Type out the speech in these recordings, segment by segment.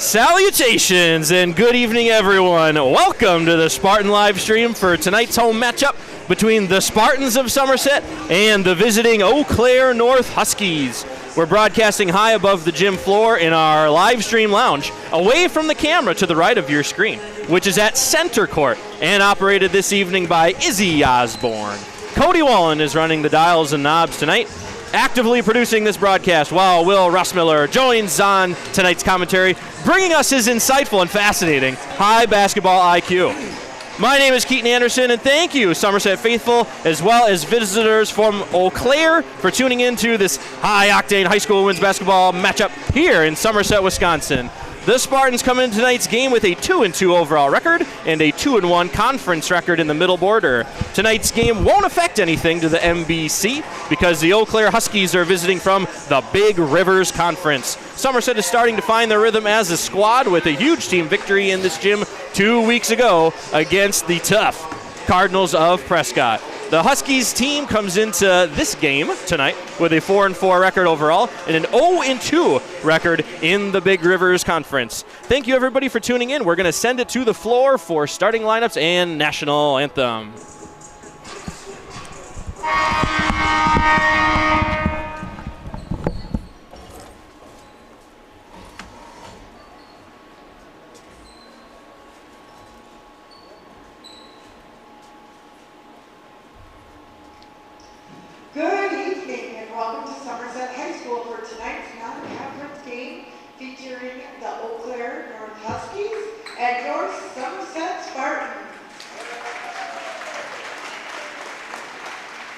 Salutations and good evening, everyone. Welcome to the Spartan live stream for tonight's home matchup between the Spartans of Somerset and the visiting Eau Claire North Huskies. We're broadcasting high above the gym floor in our live stream lounge, away from the camera to the right of your screen, which is at Center Court and operated this evening by Izzy Osborne. Cody Wallen is running the dials and knobs tonight, actively producing this broadcast, while Will Russmiller joins on tonight's commentary, bringing us his insightful and fascinating high basketball IQ. My name is Keaton Anderson, and thank you, Somerset faithful, as well as visitors from Eau Claire, for tuning into this high-octane high school women's basketball matchup here in Somerset, Wisconsin. The Spartans come into tonight's game with a 2-2 overall record and a 2-1 conference record in the middle border. Tonight's game won't affect anything to the MBC because the Eau Claire Huskies are visiting from the Big Rivers Conference. Somerset is starting to find their rhythm as a squad with a huge team victory in this gym 2 weeks ago against the tough Cardinals of Prescott. The Huskies team comes into this game tonight with a 4-4 record overall and an 0-2 record in the Big Rivers Conference. Thank you, everybody, for tuning in. We're going to send it to the floor for starting lineups and national anthem. Good evening and welcome to Somerset High School for tonight's non-conference game featuring the Eau Claire North Huskies and North Somerset Spartans.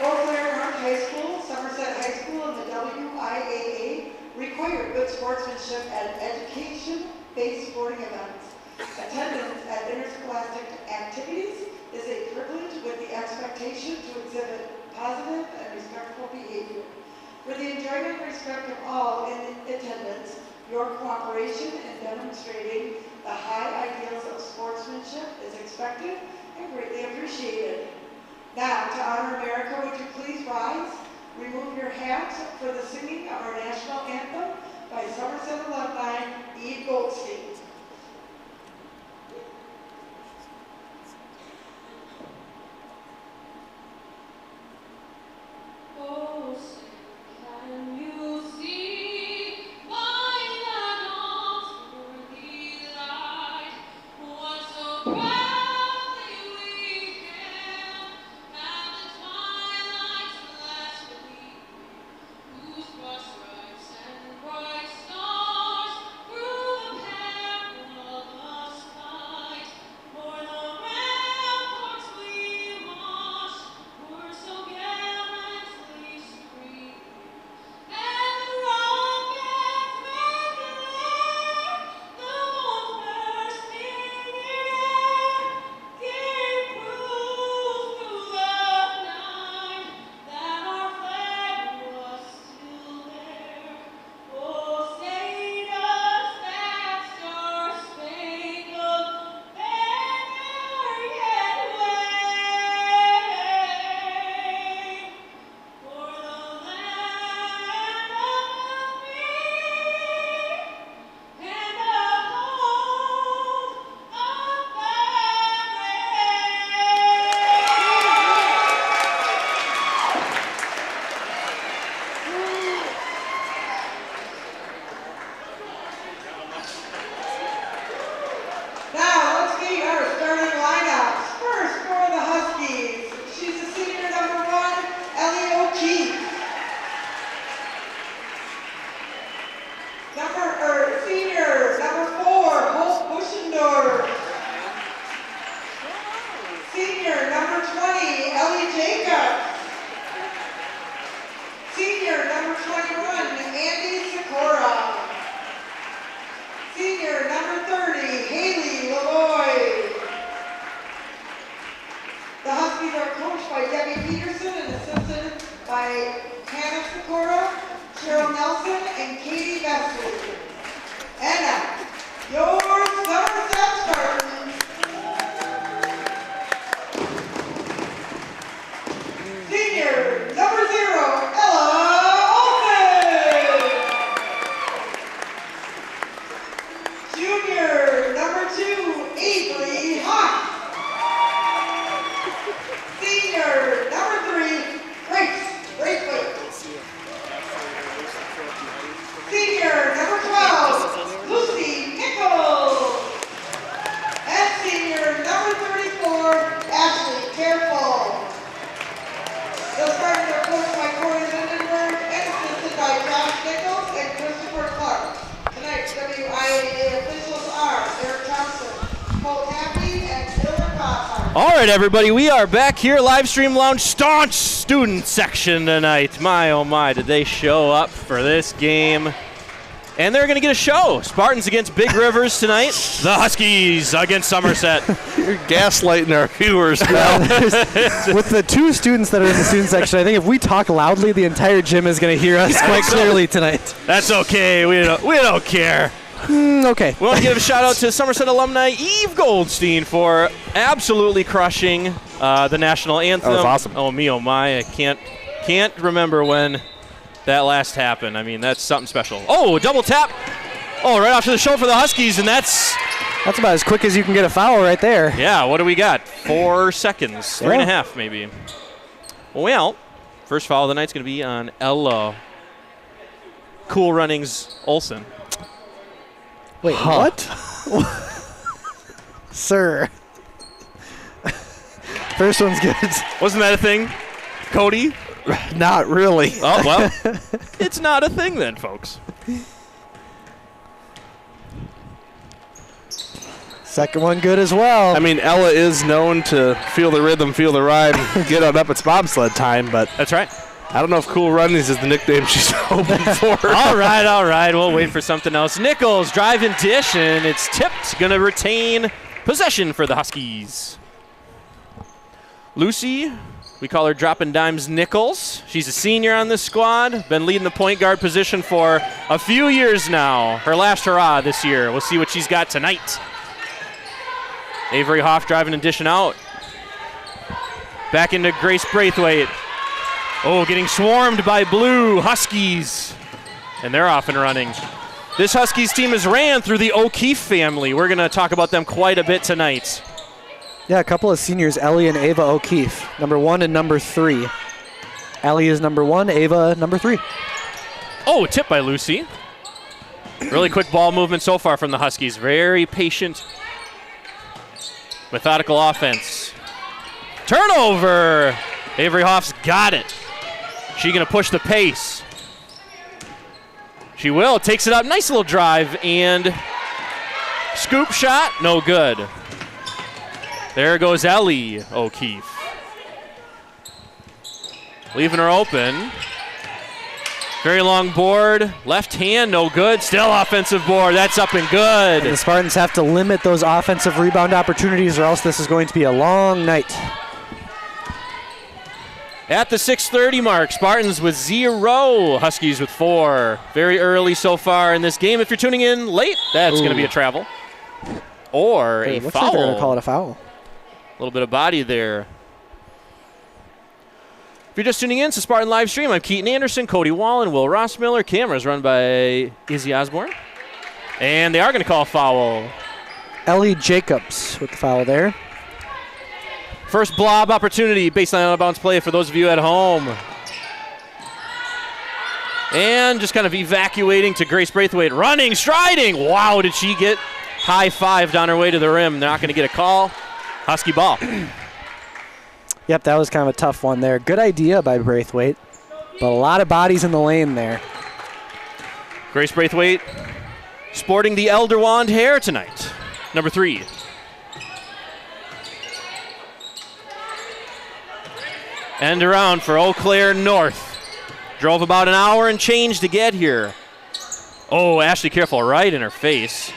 Eau Claire North High School, Somerset High School, and the WIAA require good sportsmanship and education-based sporting events. Attendance at interscholastic activities is a privilege with the expectation to exhibit positive and respectful behavior. For the enjoyment and respect of all in attendance, your cooperation in demonstrating the high ideals of sportsmanship is expected and greatly appreciated. Now, to honor America, would you please rise, remove your hats for the singing of our national anthem by Somerset alumni Eve Goldstein. Oh, can you see by the dawn's early light what so proudly we hailed at the twilight's last gleaming, whose broad stripes and bright stars through the perilous fight o'er the ramparts we marched were so gallantly streaming, and the rockets red glare, the bombs bursting in air, gave proof through the night that our flag was still there. Oh, say does that star-spangled banner yet wave for the land of the free and the home of the Now, let's meet our starting lineups. First, for the Huskies, she's the senior number 1, Ellie O'Keefe. Senior number 4, Hope Buschendorf. Senior number 20, Ellie Jacobs. Senior number 21, Andy Sikora. Senior number 30, Haley Lavoy. The Huskies are coached by Debbie Peterson and assisted by Hannah Sikora, Cheryl Nelson, and Katie Vesely. And now, your Somerset Spartans. Senior number 0, Ella Olsen. Junior All right, everybody, we are back here, live stream lounge, staunch student section tonight. My, oh my, did they show up for this game. And they're going to get a show. Spartans against Big Rivers tonight. The Huskies against Somerset. You're gaslighting our viewers now. With the two students that are in the student section, I think if we talk loudly, the entire gym is going to hear us quite clearly tonight. That's okay. We don't care. Okay. We want to give a shout out to Somerset alumni Eve Goldstein for absolutely crushing the national anthem. That was awesome. Oh me, oh my! I can't remember when that last happened. I mean, that's something special. Oh, double tap! Oh, right off to the show for the Huskies, and that's about as quick as you can get a foul right there. yeah. What do we got? 4 seconds, 3.5 maybe. Well, first foul of the night's going to be on Ella Cool Runnings Olsen. Wait, what? Sir. First one's good. Wasn't that a thing, Cody? Not really. Oh, well, it's not a thing then, folks. Second one good as well. I mean, Ella is known to feel the rhythm, feel the rhyme, get on up its bobsled time, but That's right. I don't know if Cool Runnings is the nickname she's hoping for. All right. We'll wait for something else. Nichols driving dish, and it's tipped. Going to retain possession for the Huskies. Lucy, we call her Dropping Dimes Nichols. She's a senior on this squad. Been leading the point guard position for a few years now. Her last hurrah this year. We'll see what she's got tonight. Avery Hoff driving and dishing out. Back into Grace Braithwaite. Oh, getting swarmed by blue Huskies. And they're off and running. This Huskies team has ran through the O'Keefe family. We're going to talk about them quite a bit tonight. Yeah, a couple of seniors, Ellie and Ava O'Keefe, number 1 and number 3. Ellie is number 1, Ava number 3. Oh, tip by Lucy. Really quick ball movement so far from the Huskies. Very patient, methodical offense. Turnover. Avery Hoff's got it. She going to push the pace. She will. Takes it up. Nice little drive and scoop shot. No good. There goes Ellie O'Keefe. Leaving her open. Very long board. Left hand, no good. Still offensive board. That's up and good. And the Spartans have to limit those offensive rebound opportunities, or else this is going to be a long night. At the 6:30 mark, Spartans with 0, Huskies with 4. Very early so far in this game. If you're tuning in late, that's going to be a travel. Or a Looks foul. like they're going to call it a foul. A little bit of body there. If you're just tuning in, it's a Spartan live stream. I'm Keaton Anderson, Cody Wallen, Will Rossmiller. Cameras run by Izzy Osborne. And they are going to call a foul. Ellie Jacobs with the foul there. First blob opportunity, baseline out of bounds play for those of you at home. And just kind of evacuating to Grace Braithwaite. Running, striding. Wow, did she get high-fived on her way to the rim. They're not going to get a call. Husky ball. Yep, that was kind of a tough one there. Good idea by Braithwaite, but a lot of bodies in the lane there. Grace Braithwaite sporting the Elder Wand hair tonight. Number 3. End around for Eau Claire North. Drove about an hour and change to get here. Oh, Ashley Careful right in her face.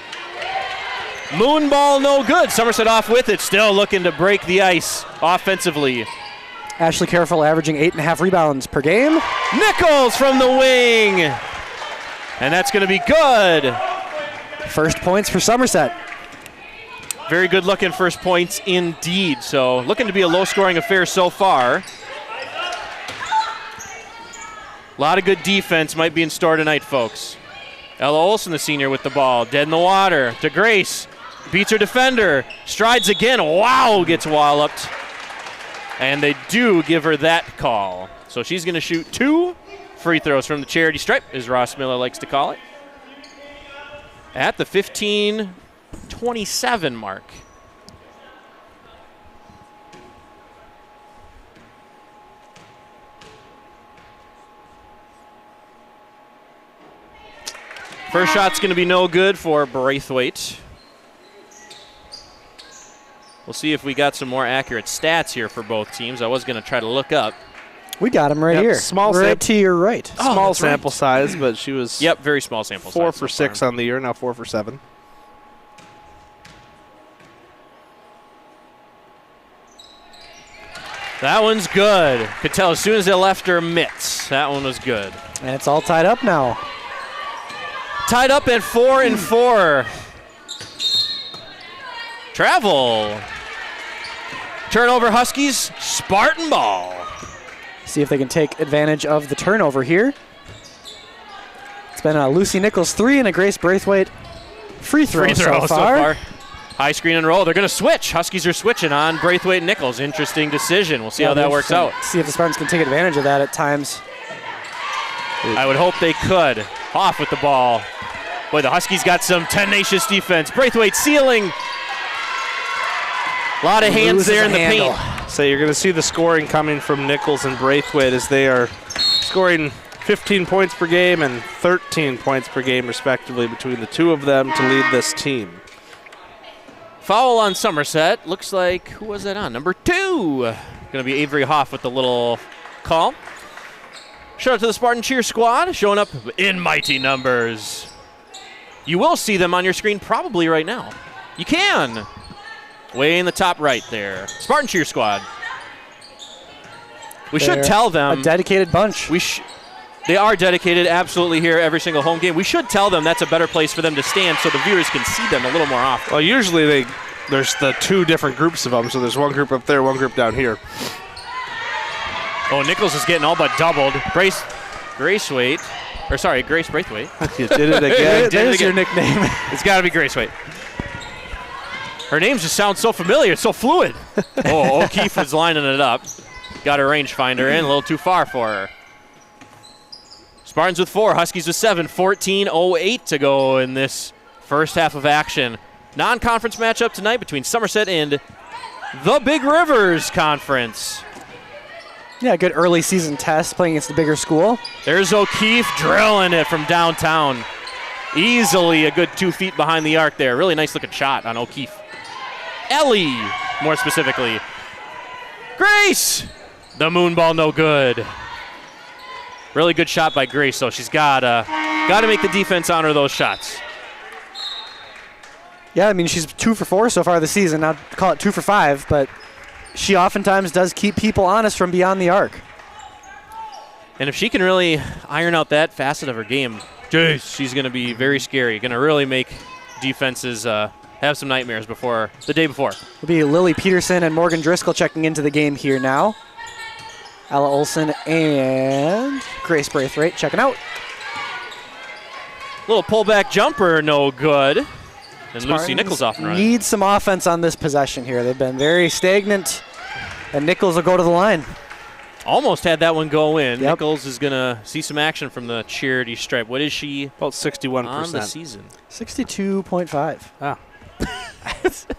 Moon ball no good. Somerset off with it. Still looking to break the ice offensively. Ashley Careful averaging 8.5 rebounds per game. Nichols from the wing. And that's going to be good. First points for Somerset. Very good looking first points indeed. So looking to be a low scoring affair so far. A lot of good defense might be in store tonight, folks. Ella Olsen, the senior, with the ball. Dead in the water to Grace. Beats her defender. Strides again. Wow, gets walloped. And they do give her that call. So she's going to shoot 2 free throws from the charity stripe, as Ross Miller likes to call it. At the 15:27 mark. First shot's going to be no good for Braithwaite. We'll see if we got some more accurate stats here for both teams. I was going to try to look up. We got him right Yep, here. small right sample. to your right. Small that's right. sample size, but she was Yep, very small sample 4 size for so 6 far. on the year, now 4 for 7. That one's good. Could tell as soon as they left her mitts. That one was good. And it's all tied up now. Tied up at 4-4. Travel. Turnover Huskies, Spartan ball. See if they can take advantage of the turnover here. It's been a Lucy Nichols 3 and a Grace Braithwaite free throw, so far. High screen and roll. They're going to switch. Huskies are switching on Braithwaite and Nichols. Interesting decision. We'll see how that works out. See if the Spartans can take advantage of that at times. I would hope they could. Off with the ball. Boy, the Huskies got some tenacious defense. Braithwaite sealing. A lot of hands Loses there a in the handle. paint. So you're going to see the scoring coming from Nichols and Braithwaite as they are scoring 15 points per game and 13 points per game, respectively, between the two of them to lead this team. Foul on Somerset. Looks like, who was that on? Number 2. Going to be Avery Hoff with the little call. Shout out to the Spartan cheer squad, showing up in mighty numbers. You will see them on your screen probably right now. You can. Way in the top right there. Spartan cheer squad. We should They're tell them. A dedicated bunch. They are dedicated absolutely here every single home game. We should tell them that's a better place for them to stand so the viewers can see them a little more often. Well, usually there's the 2 different groups of them, so there's one group up there, one group down here. Oh, Nichols is getting all but doubled. Grace Braithwaite. You did it again. There's your nickname. It's got to be Gracewaite. Her name just sounds so familiar. It's so fluid. Oh, O'Keefe is lining it up. Got her rangefinder in. A little too far for her. Spartans with 4. Huskies with 7. 14:08 to go in this first half of action. Non-conference matchup tonight between Somerset and the Big Rivers Conference. Yeah, good early season test playing against the bigger school. There's O'Keefe drilling it from downtown. Easily a good 2 feet behind the arc there. Really nice looking shot on O'Keefe. Ellie, more specifically. Grace! The moon ball no good. Really good shot by Grace, though. She's got to make the defense honor those shots. Yeah, I mean, she's 2 for 4 so far this season. I'd call it 2 for 5, but she oftentimes does keep people honest from beyond the arc. And if she can really iron out that facet of her game, she's going to be very scary. Going to really make defenses have some nightmares the day before. It'll be Lily Peterson and Morgan Driscoll checking into the game here now. Ella Olson and Grace Braithwaite checking out. Little pullback jumper, no good. And Lucy Spartans Nichols off and running. need some offense on this possession here. They've been very stagnant, and Nichols will go to the line. Almost had that one go in. Yep. Nichols is going to see some action from the charity stripe. What is she About 61%. on the season? 62.5, Ah.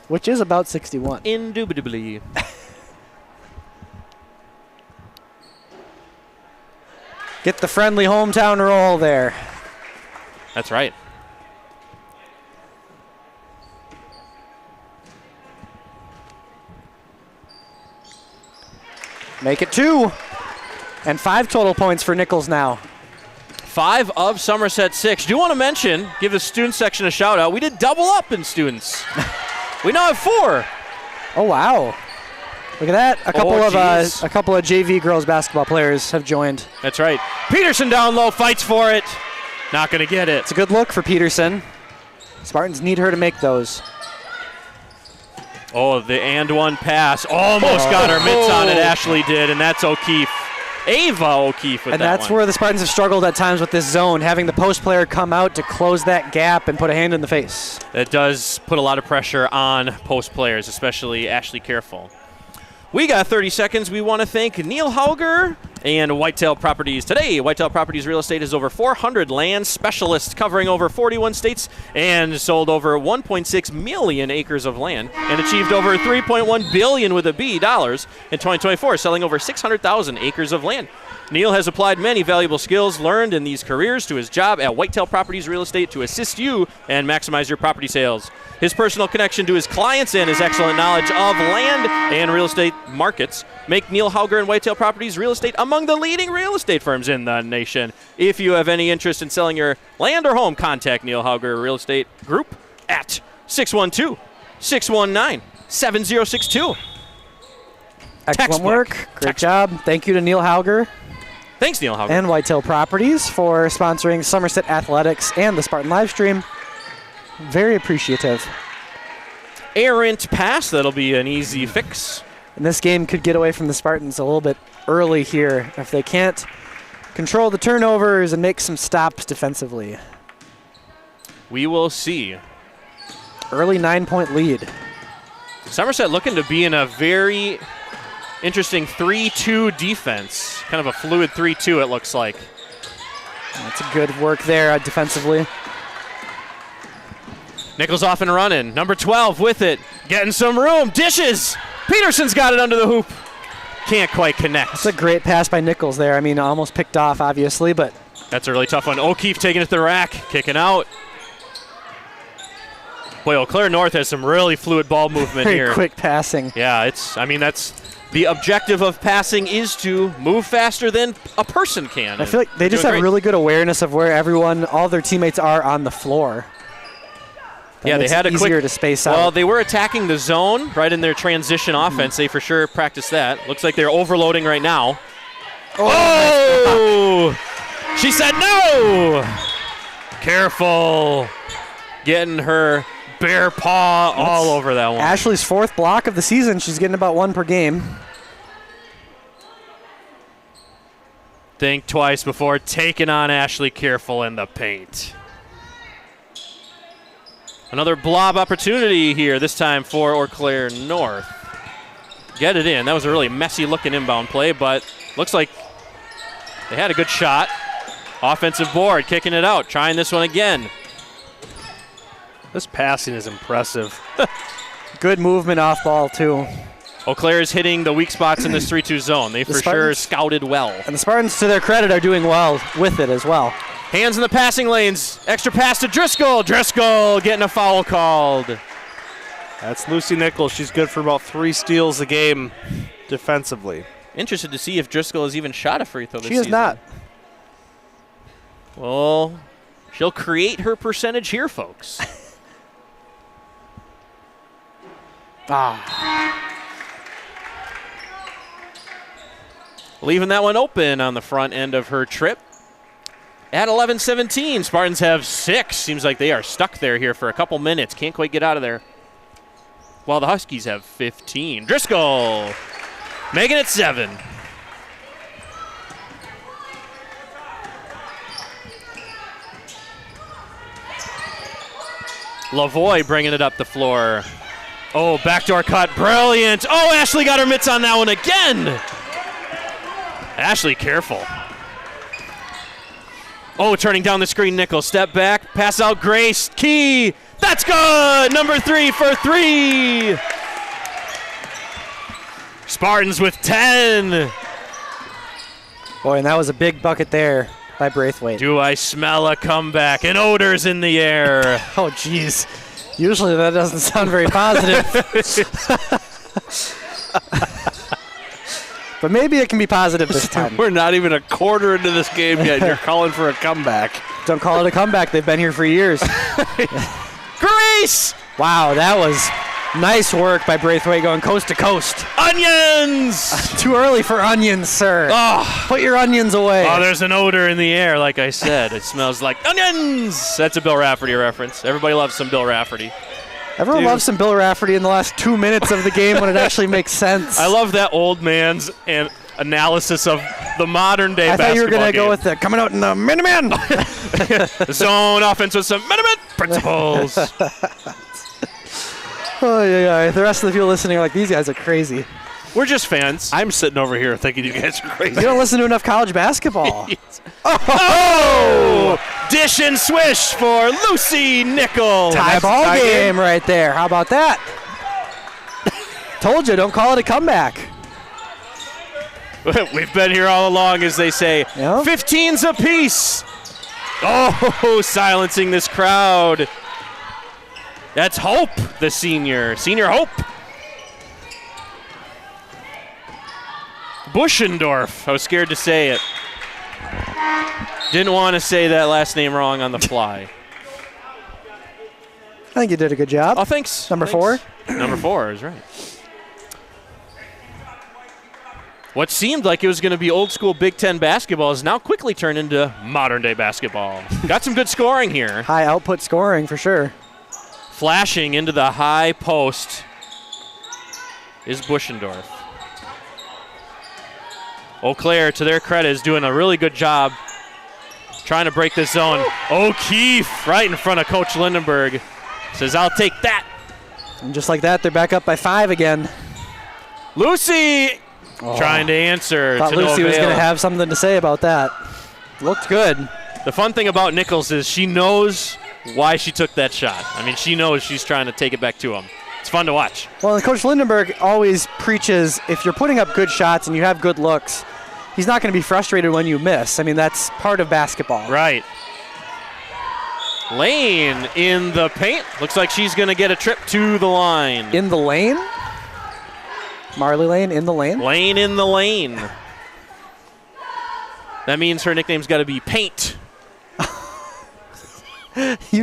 which is about 61. Indubitably. Get the friendly hometown roll there. That's right. Make it 2. And 5 total points for Nichols now. 5 of Somerset 6. Do want to mention, give the students section a shout out. We did double up in students. We now have 4. Oh, wow. Look at that. A geez. couple of JV girls basketball players have joined. That's right. Peterson down low, fights for it. Not going to get it. It's a good look for Peterson. Spartans need her to make those. Oh, the and one pass. Almost got her mitts on it. Ashley did, and that's O'Keefe. Ava O'Keefe with And that that's one. where the Spartans have struggled at times with this zone, having the post player come out to close that gap and put a hand in the face. That does put a lot of pressure on post players, especially Ashley Careful. We got 30 seconds. We want to thank Neil Hauger and Whitetail Properties. Today, Whitetail Properties Real Estate has over 400 land specialists covering over 41 states and sold over 1.6 million acres of land and achieved over $3.1 billion with a B dollars in 2024, selling over 600,000 acres of land. Neil has applied many valuable skills learned in these careers to his job at Whitetail Properties Real Estate to assist you and maximize your property sales. His personal connection to his clients and his excellent knowledge of land and real estate markets make Neil Hauger and Whitetail Properties Real Estate among the leading real estate firms in the nation. If you have any interest in selling your land or home, contact Neil Hauger Real Estate Group at 612-619-7062. Excellent work. Great job. Thank you to Neil Hauger Thanks, Neil Hauger. and Whitetail Properties for sponsoring Somerset Athletics and the Spartan Livestream. Very appreciative. Errant pass. That'll be an easy fix. And this game could get away from the Spartans a little bit early here if they can't control the turnovers and make some stops defensively. We will see. Early 9-point lead. Somerset looking to be in a very interesting 3-2 defense. Kind of a fluid 3-2, it looks like. That's a good work there defensively. Nichols off and running. Number 12 with it. Getting some room. Dishes. Peterson's got it under the hoop. Can't quite connect. That's a great pass by Nichols there. I mean, almost picked off, obviously, but That's a really tough one. O'Keefe taking it to the rack. Kicking out. Boy, Eau Claire North has some really fluid ball movement very here. quick passing. Yeah, that's the objective of passing is to move faster than a person can. I feel like they just have really good awareness of where all their teammates are on the floor. Yeah, they had a easier quick to space out. Well, they were attacking the zone right in their transition offense. They for sure practiced that. Looks like they're overloading right now. Oh! She said no! Careful. Getting her bare paw all over that one. Ashley's 4th block of the season. She's getting about 1 per game. Think twice before taking on Ashley Careful in the paint. Another blob opportunity here, this time for Eau Claire North. Get it in. That was a really messy-looking inbound play, but looks like they had a good shot. Offensive board, kicking it out, trying this one again. This passing is impressive. Good movement off ball, too. Eau Claire is hitting the weak spots in this 3-2 zone. They for sure Spartans- scouted well. And the Spartans, to their credit, are doing well with it as well. Hands in the passing lanes. Extra pass to Driscoll. Driscoll getting a foul called. That's Lucy Nichols. She's good for about 3 steals a game defensively. Interested to see if Driscoll has even shot a free throw this She season. is not. Well, she'll create her percentage here, folks. Leaving that one open on the front end of her trip. At 11-17, Spartans have 6. Seems like they are stuck there here for a couple minutes. Can't quite get out of there. While the Huskies have 15. Driscoll making it 7. Lavoie bringing it up the floor. Oh, backdoor cut. Brilliant. Oh, Ashley got her mitts on that one again. Ashley, careful. Oh, turning down the screen, Nichols. Step back, pass out, Grace. Key. That's good. Number 3 for 3. Spartans with 10. Boy, and that was a big bucket there by Braithwaite. Do I smell a comeback? And odors in the air. Oh, jeez. Usually that doesn't sound very positive. But maybe it can be positive this time. We're not even a quarter into this game yet. You're calling for a comeback. Don't call it a comeback. They've been here for years. Grace! Wow, that was nice work by Braithwaite going coast to coast. Onions! Too early for onions, sir. Oh. Put your onions away. Oh, there's an odor in the air, like I said. It smells like onions! That's a Bill Rafferty reference. Everybody loves some Bill Rafferty. Everyone loves some Bill Rafferty in the last 2 minutes of the game when it actually makes sense. I love that old man's analysis of the modern day I basketball thought you were going to game. go with the coming out in the Minuteman. Zone offense with some minimum principles. Oh, yeah. The rest of the people listening are like, these guys are crazy. We're just fans. I'm sitting over here thinking you guys are crazy. You don't listen to enough college basketball. Oh! Dish and swish for Lucy Nichols. Tie ball game right there. How about that? Told you, don't call it a comeback. We've been here all along, as they say. Yep. 15s apiece. Oh, silencing this crowd. That's Hope, the senior. Senior Hope. Buschendorf. I was scared to say it. Didn't want to say that last name wrong on the fly. I think you did a good job. Oh, thanks. Number Thanks. 4? Number 4 is right. What seemed like it was going to be old school Big Ten basketball is now quickly turned into modern day basketball. Got some good scoring here. High output scoring for sure. Flashing into the high post is Buschendorf. Eau Claire, to their credit, is doing a really good job trying to break this zone. O'Keefe right in front of Coach Lindenberg. Says, I'll take that. And just like that, they're back up by 5 again. Lucy trying to answer. Thought to no Lucy was avail. going to have something to say about that. Looked good. The fun thing about Nichols is she knows why she took that shot. I mean, she knows she's trying to take it back to him. It's fun to watch. Well, and Coach Lindenberg always preaches if you're putting up good shots and you have good looks, he's not going to be frustrated when you miss. I mean, that's part of basketball. Right. Lane in the paint. Looks like she's going to get a trip to the line. In the lane? Marley Lane in the lane? Lane in the lane. That means her nickname's got to be Paint.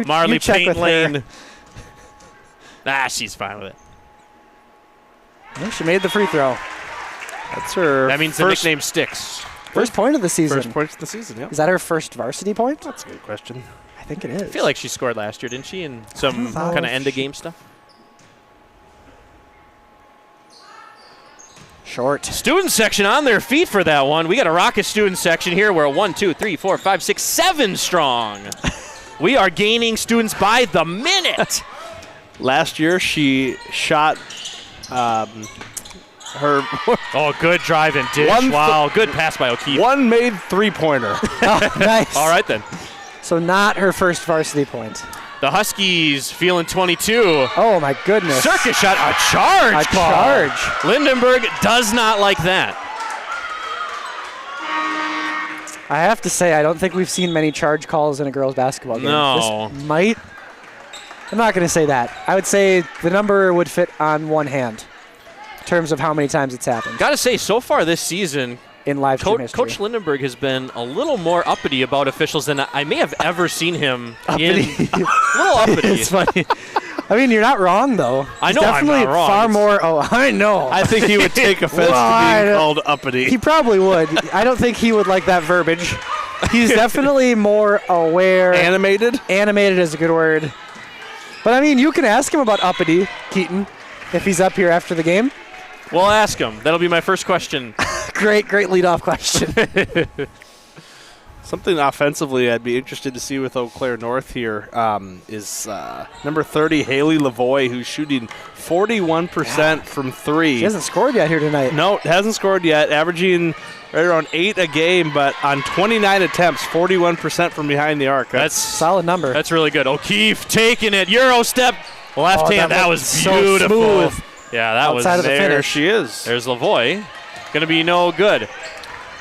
Marley you check Paint with Lane. She's fine with it. Well, she made the free throw. That's her. That means the nickname sticks. First point of the season. First point of the season, yeah. Is that her first varsity point? That's a good question. I think it is. I feel like she scored last year, didn't she? In some thought kind of end-of-game stuff. Short. Student section on their feet for that one. We got a rocket student section here. We're 1, 2, 3, 4, 5, 6, 7 strong. We are gaining students by the minute. Last year, she shot her Oh, good drive and dish. Wow, good pass by O'Keefe. one made three-pointer. Oh, nice. All right, then. So not her first varsity point. The Huskies feeling 22. Oh, my goodness. Circus shot, a charge A call. charge. Lindenberg does not like that. I have to say, I don't think we've seen many charge calls in a girls' basketball game. No. This might. I'm not going to say that. I would say the number would fit on one hand in terms of how many times it's happened Got to say, so far this season, in live stream history. Coach Lindenberg has been a little more uppity about officials than I may have ever seen him. Uppity. A little uppity. It's funny. I mean, you're not wrong, though. I He's know I'm definitely not wrong. far It's- more. Oh, I know. I think he would take offense Well, to being called uppity. He probably would. I don't think he would like that verbiage. He's definitely more aware. Animated? Animated is a good word. But I mean, you can ask him about uppity, Keaton, if he's up here after the game. We'll ask him. That'll be my first question. Great leadoff question. Something offensively I'd be interested to see with Eau Claire North here is number 30, Haley Lavoie, who's shooting 41% from three. She hasn't scored yet here tonight. No, hasn't scored yet, averaging right around 8 a game, but on 29 attempts, 41% from behind the arc. That's Solid number. That's really good. O'Keefe taking it. Euro step. Left hand. That was so beautiful. smooth. Yeah, that was Outside of the there. finish. She is. There's Lavoie. Going to be no good.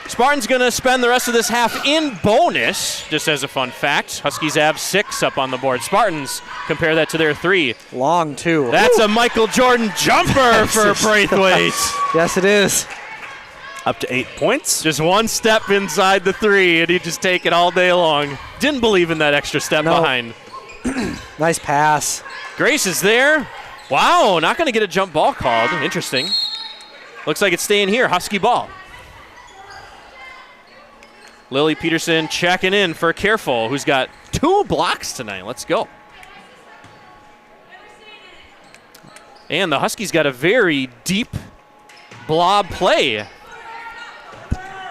Spartans going to spend the rest of this half in bonus, just as a fun fact. Huskies have 6 up on the board. Spartans compare that to their 3. Long, too. That's a Michael Jordan jumper for Braithwaite. Yes, it is. Up to 8 points. Just one step inside the 3, and he'd just take it all day long. Didn't believe in that extra step No. behind. Nice pass. Grace is there. Wow, not going to get a jump ball called. Interesting. Looks like it's staying here. Husky ball. Lily Peterson checking in for Careful, who's got 2 blocks tonight. Let's go. And the Huskies got a very deep blob play.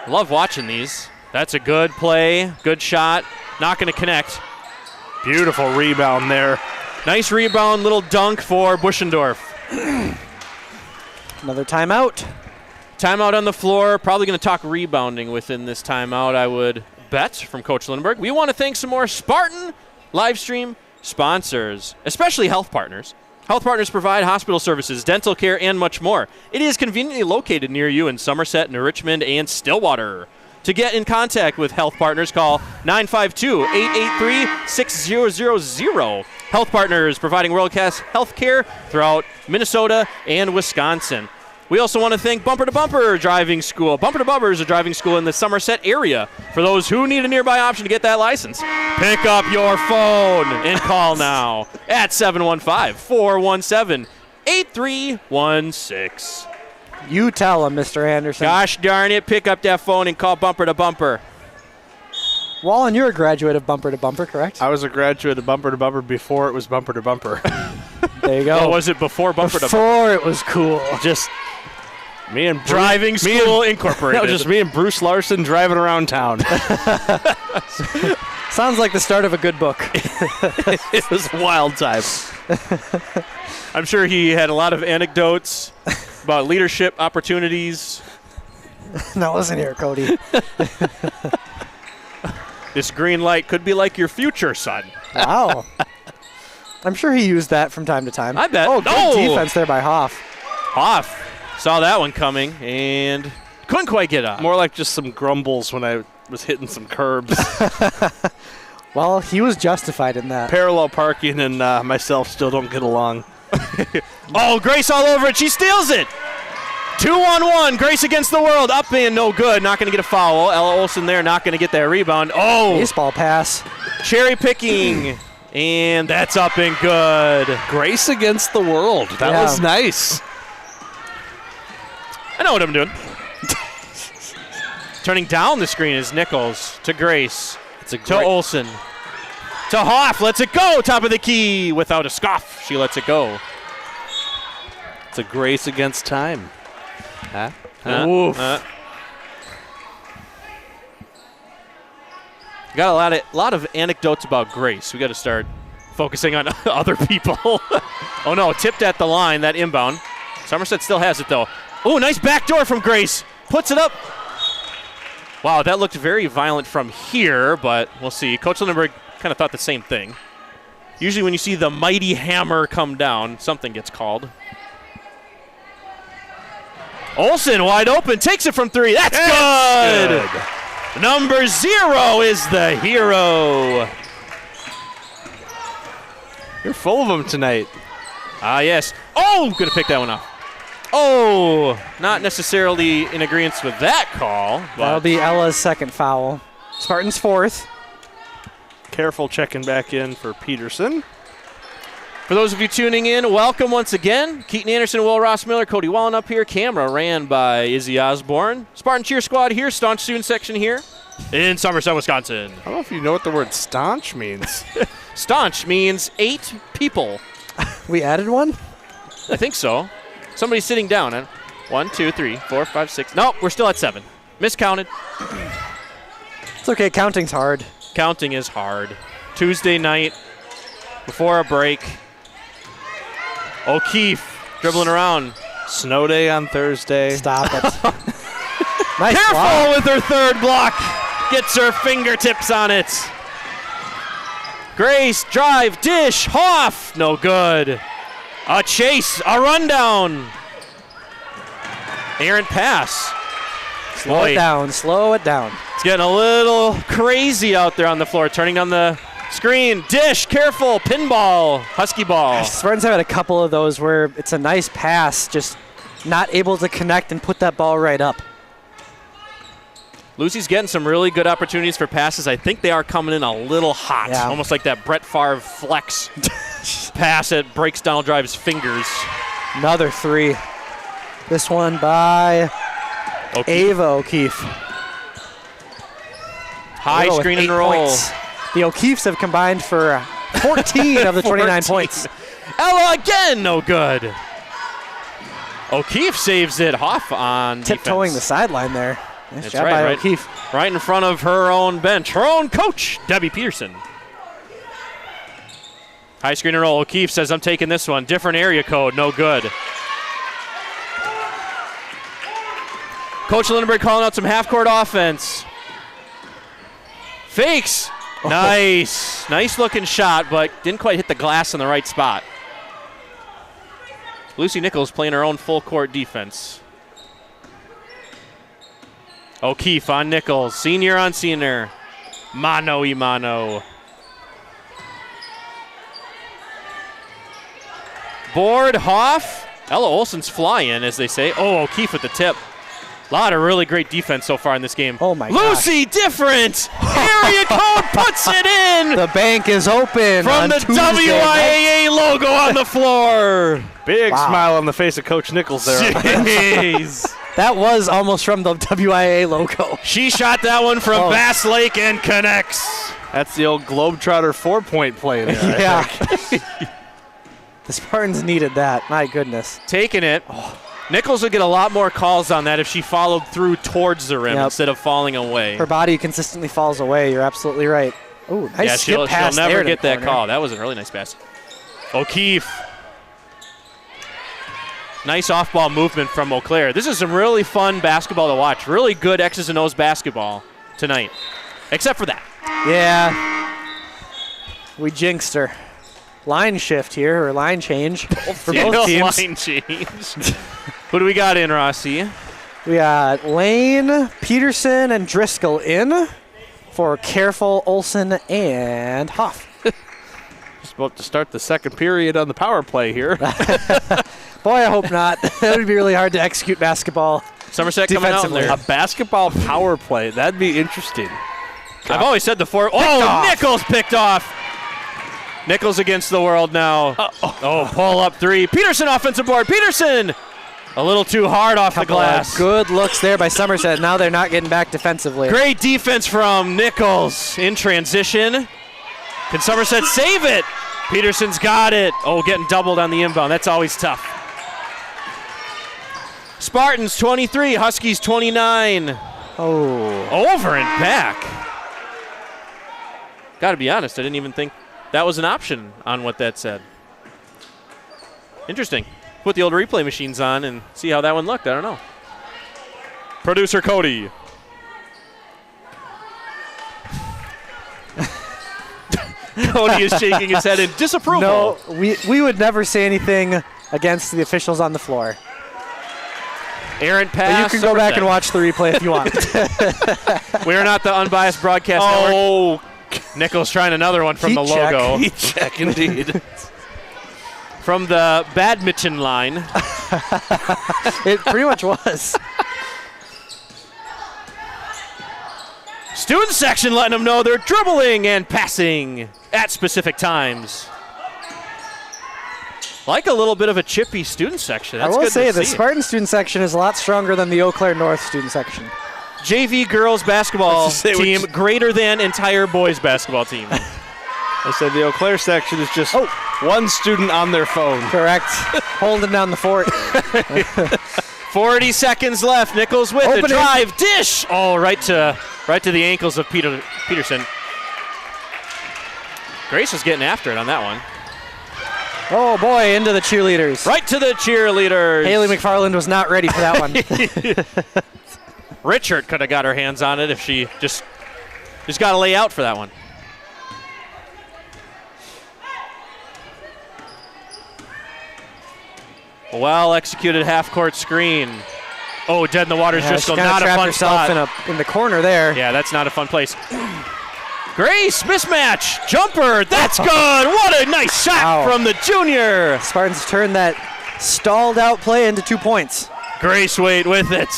Love watching these. That's a good play, good shot. Not going to connect. Beautiful rebound there. Nice rebound, little dunk for Buschendorf. Another timeout. Timeout on the floor. Probably going to talk rebounding within this timeout, I would bet, from Coach Lindbergh. We want to thank some more Spartan live stream sponsors, especially Health Partners. Health Partners provide hospital services, dental care, and much more. it is conveniently located near you in Somerset, New Richmond, and Stillwater. To get in contact with Health Partners, call 952-883-6000. Health Partners, providing world-class health care throughout Minnesota and Wisconsin. We also want to thank Bumper to Bumper Driving School. Bumper to Bumper is a driving school in the Somerset area. For those who need a nearby option to get that license, pick up your phone and call now at 715-417-8316. You tell him, Mr. Anderson. Gosh darn it, pick up that phone and call Bumper to Bumper. Wallen, you're a graduate of Bumper to Bumper, correct? I was a graduate of Bumper to Bumper before it was Bumper to Bumper. There you go. Oh, was it before Bumper to Bumper? Before it was cool. Just me and Driving School Incorporated. No, just me and Bruce Larson driving around town. Sounds like the start of a good book. It was wild times. I'm sure he had a lot of anecdotes about leadership opportunities. No, listen here, Cody. This green light could be like your future, son. Wow. I'm sure he used that from time to time. I bet. Oh, good defense there by Hoff. Hoff saw that one coming and couldn't quite get up. More like just some grumbles when I was hitting some curbs. Well, he was justified in that. Parallel parking and myself still don't get along. Oh, Grace all over it. She steals it. 2-on-1. Grace against the world. Up and no good. Not going to get a foul. Ella Olsen there not going to get that rebound. Oh. Baseball pass. Cherry picking. And that's up and good. Grace against the world. That was nice. I know what I'm doing. Turning down the screen is Nichols to Grace. To Olsen. To Hoff. Lets it go. Top of the key. Without a scoff. She lets it go. It's a Grace against time. Huh? Oof. Got a lot of anecdotes about Grace. We got to start focusing on other people. Oh no, tipped at the line, that inbound. Somerset still has it though. Oh, nice backdoor from Grace. Puts it up. Wow, that looked very violent from here, but we'll see. Coach Lindenberg kind of thought the same thing. Usually when you see the mighty hammer come down, something gets called. Olsen wide open, takes it from three. That's good. Number 0 is the hero. You're full of them tonight. Ah, yes. Oh, gonna pick that one up. Oh, not necessarily in agreement with that call. That'll be Ella's second foul. Spartans fourth. Careful checking back in for Peterson. For those of you tuning in, welcome once again. Keaton Anderson, Will Ross Miller, Cody Wallen up here. Camera ran by Izzy Osborne. Spartan cheer squad here, staunch student section here in Somerset, Wisconsin. I don't know if you know what the word staunch means. Staunch means 8 people. We added one? I think so. Somebody's sitting down. 1, 2, 3, 4, 5, 6. Nope, we're still at 7. Miscounted. It's okay, counting's hard. Counting is hard. Tuesday night, before a break. O'Keefe dribbling around. Snow day on Thursday. Stop it. Nice Careful block. with her third block. Gets her fingertips on it. Grace, drive, dish, Hoff. No good. A chase, a rundown. Errant pass. Slow it down, slow it down. It's getting a little crazy out there on the floor. Turning on the screen. Dish, careful, pinball, Husky ball. Spartans have had a couple of those where it's a nice pass, just not able to connect and put that ball right up. Lucy's getting some really good opportunities for passes. I think they are coming in a little hot. Yeah. Almost like that Brett Favre flex pass that breaks Donald Drive's fingers. Another 3. This one by O'Keefe. Ava O'Keefe. High Ava with screen 8 and roll. points. The O'Keefes have combined for 14 of the 29 points. Ella again, no good. O'Keefe saves it. Hoff on Tiptoeing the defense. sideline there. Nice That's job right, by right. O'Keefe. Right in front of her own bench. Her own coach, Debbie Peterson. High screen and roll. O'Keefe says, I'm taking this one. Different area code, no good. Coach Lindenberg calling out some half-court offense. Fakes. Nice. Nice-looking shot, but didn't quite hit the glass in the right spot. Lucy Nichols playing her own full-court defense. O'Keefe on Nichols. Senior on senior. Mano y mano. Board, Hoff. Ella Olsen's flying, as they say. Oh, O'Keefe with the tip. A lot of really great defense so far in this game. Oh, my Lucy, different. Area code puts it in. The bank is open From on the Tuesday night. WIAA logo on the floor. Big Wow. smile on the face of Coach Nichols there. Jeez. That was almost from the WIAA logo. She shot that one from Oh. Bass Lake and connects. That's the old Globetrotter 4-point play there. I Yeah. think. The Spartans needed that. My goodness. Taking it. Nichols would get a lot more calls on that if she followed through towards the rim Yep. instead of falling away. Her body consistently falls away. You're absolutely right. Oh, nice Yeah, skip she'll pass never there to get the that corner. call. That was a really nice pass. O'Keefe. Nice off-ball movement from Eau Claire. This is some really fun basketball to watch. Really good X's and O's basketball tonight. Except for that. Yeah. We jinxed her. Line shift here, or line change for both teams. Line change. Who do we got in, Rossi? We got Lane, Peterson, and Driscoll in for Careful, Olsen, and Hoff. Just about to start the second period on the power play here. Boy, I hope not. That would be really hard to execute basketball. Somerset coming out in Defensively. there. A basketball power play. That'd be interesting. I've always said the four. Oh, off. Nichols picked off. Nichols against the world now. Oh, pull up three. Peterson offensive board. Peterson! A little too hard off the Couple of glass. good looks there by Somerset. Now they're not getting back defensively. Great defense from Nichols in transition. Can Somerset save it? Peterson's got it. Oh, getting doubled on the inbound. That's always tough. Spartans 23, Huskies 29. Oh. Over and back. Got to be honest, I didn't even think that was an option on what that said. Interesting. Put the old replay machines on and see how that one looked. I don't know. Producer Cody. Cody is shaking his head in disapproval. No, we would never say anything against the officials on the floor. Errant pass. But you can go back and watch the replay if you want. We are not the unbiased broadcast network. Oh, Nichols trying another one from Heat the check. logo. heat check indeed. From the badminton line. It pretty much was. Student section letting them know they're dribbling and passing at specific times. Like a little bit of a chippy student section. That's I will good say to the see. Spartan student section is a lot stronger than the Eau Claire North student section. JV girls basketball Let's just say team greater than entire boys basketball team. I said the Eau Claire section is just one student on their phone. Correct. Holding down the fort. 40 seconds left. Nichols with the Opening. drive. Dish. Oh, right to the ankles of Peterson. Grace was getting after it on that one. Oh boy, into the cheerleaders. Right to the cheerleaders. Haley McFarland was not ready for that one. Richard could have got her hands on it if she just got to lay out for that one. Well executed half-court screen. Oh, dead in the water is Yeah, just she not kinda a trapped fun herself spot. in the corner there. Yeah, that's not a fun place. Grace, mismatch, jumper, that's good. What a nice shot Wow. from the junior. Spartans turned that stalled out play into 2 points. Grace Wade with it.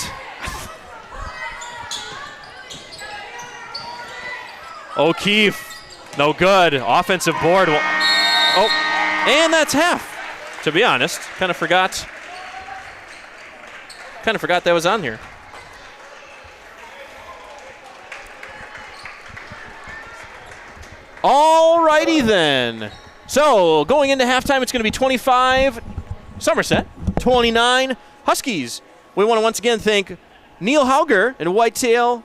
O'Keefe, no good. Offensive board. Oh, and that's half. To be honest, kind of forgot that was on here. All righty then. So going into halftime, it's going to be 25 Somerset, 29 Huskies. We want to once again thank Neil Hauger and Whitetail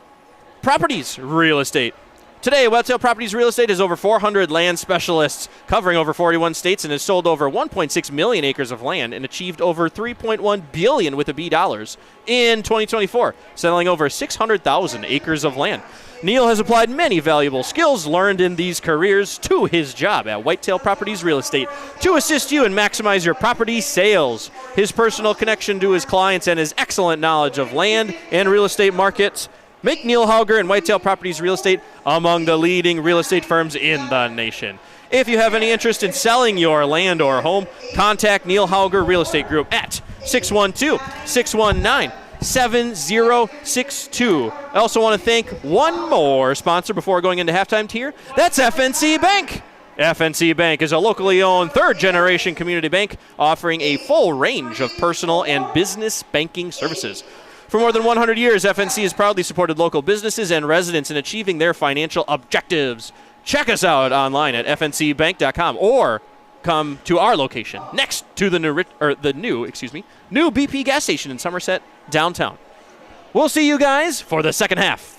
Properties Real Estate. Today, Whitetail Properties Real Estate has over 400 land specialists covering over 41 states and has sold over 1.6 million acres of land and achieved over $3.1 billion with a B dollars in 2024, selling over 600,000 acres of land. Neil has applied many valuable skills learned in these careers to his job at Whitetail Properties Real Estate to assist you and maximize your property sales. His personal connection to his clients and his excellent knowledge of land and real estate markets make Neil Hauger and Whitetail Properties Real Estate among the leading real estate firms in the nation. If you have any interest in selling your land or home, contact Neil Hauger Real Estate Group at 612-619-7062. I also want to thank one more sponsor before going into halftime here. That's FNC Bank. FNC Bank is a locally owned third-generation community bank offering a full range of personal and business banking services. For more than 100 years, FNC has proudly supported local businesses and residents in achieving their financial objectives. Check us out online at fncbank.com or come to our location next to the new BP gas station in Somerset downtown. We'll see you guys for the second half.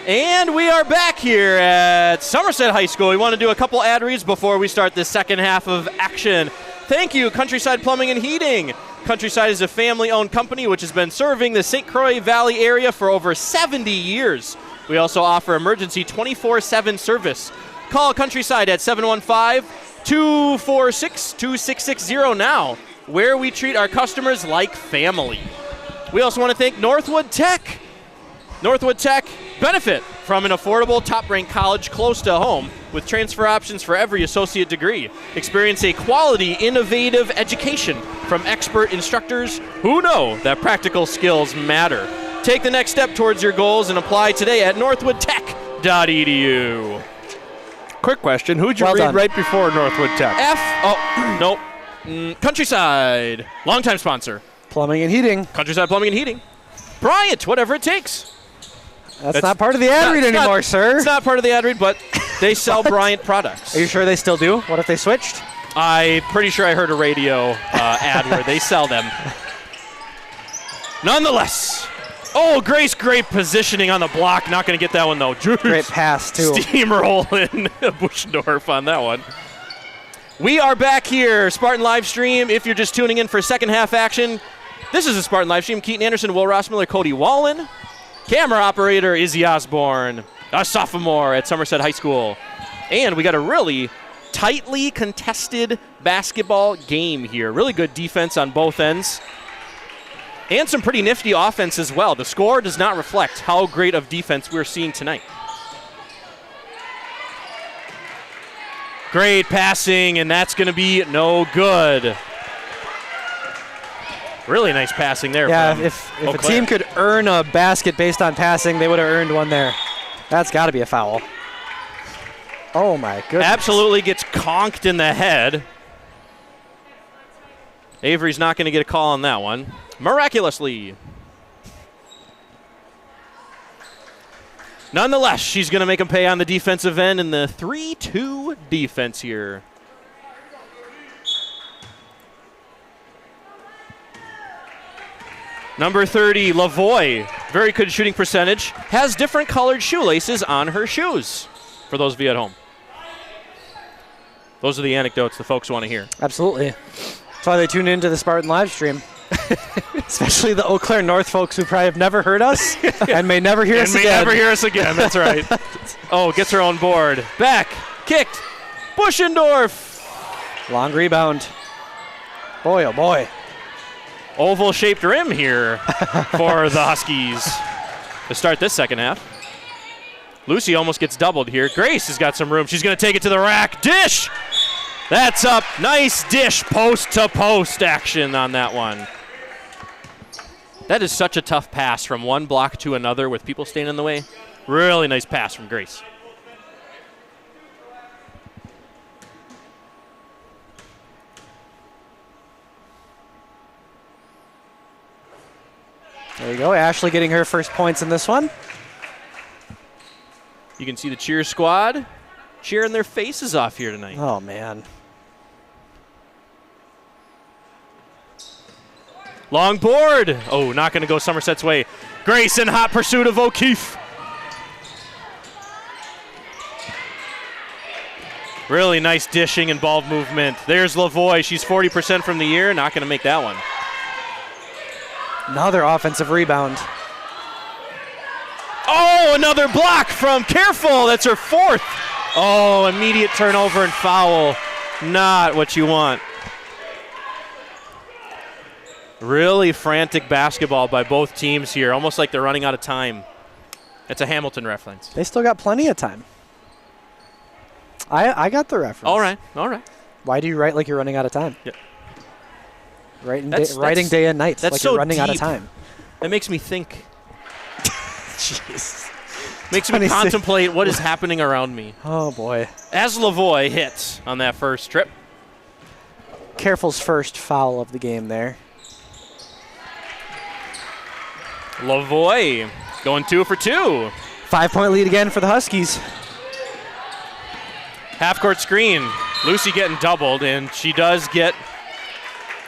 And we are back here at Somerset High School. We want to do a couple ad reads before we start the second half of action. Thank you, Countryside Plumbing and Heating. Countryside is a family-owned company which has been serving the St. Croix Valley area for over 70 years. We also offer emergency 24/7 service. Call Countryside at 715-246-2660 now, where we treat our customers like family. We also want to thank Northwood Tech. Northwood Tech benefit from an affordable, top-ranked college close to home with transfer options for every associate degree. Experience a quality, innovative education from expert instructors who know that practical skills matter. Take the next step towards your goals and apply today at northwoodtech.edu. Quick question. Who'd you Well read done. right before Northwood Tech? Nope. Countryside, longtime sponsor. Plumbing and heating. Countryside Plumbing and Heating. Bryant, whatever it takes. That's not part of the ad read It's anymore, not, sir. It's not part of the ad read, but they sell Bryant products. Are you sure they still do? What if they switched? I'm pretty sure I heard a radio ad where they sell them. Nonetheless. Oh, Grace, great positioning on the block. Not going to get that one, though. Great pass, too. Steamrolling Buschendorf on that one. We are back here, Spartan live stream. If you're just tuning in for second half action, this is a Spartan live stream. Keaton Anderson, Will Rossmiller, Cody Wallen. Camera operator, Izzy Osborne, a sophomore at Somerset High School. And we got a really tightly contested basketball game here. Really good defense on both ends. And some pretty nifty offense as well. The score does not reflect how great of defense we're seeing tonight. Great passing, and that's going to be no good. Really nice passing there. Yeah, from if Eau a Claire. team could earn a basket based on passing, they would have earned one there. That's got to be a foul. Oh, my goodness. Absolutely gets conked in the head. Avery's not going to get a call on that one. Miraculously. Nonetheless, she's going to make him pay on the defensive end in the 3-2 defense here. Number 30, Lavoie, very good shooting percentage, has different colored shoelaces on her shoes, for those of you at home. Those are the anecdotes the folks want to hear. Absolutely. That's why they tune into the Spartan live stream. Especially the Eau Claire North folks who probably have never heard us and may never hear us May again. never hear us again, that's right. Oh, gets her own board. Back, kicked, Buschendorf. Long rebound. Boy, oh boy. Oval-shaped rim here for the Huskies to start this second half. Lucy almost gets doubled here. Grace has got some room. She's going to take it to the rack. Dish! That's up. Nice dish, post-to-post action on that one. That is such a tough pass from one block to another with people staying in the way. Really nice pass from Grace. There you go. Ashley getting her first points in this one. You can see the cheer squad cheering their faces off here tonight. Oh, man. Long board. Oh, not going to go Somerset's way. Grace in hot pursuit of O'Keefe. Really nice dishing and ball movement. There's Lavoie. She's 40% from the year. Not going to make that one. Another offensive rebound. Oh, another block from Careful. That's her fourth. Oh, immediate turnover and foul. Not what you want. Really frantic basketball by both teams here, almost like they're running out of time. It's a Hamilton reference. They still got plenty of time. I got the reference. All right. Why do you write like you're running out of time? Yeah. Writing day and night that's like so you're running out of deep. time. That makes me think. Jeez. Makes me 26. contemplate what is happening around me. Oh, boy. As Lavoie hits on that first trip. Careful's first foul of the game there. Lavoie going 2 for 2. 5-point lead again for the Huskies. Half-court screen. Lucy getting doubled, and she does get...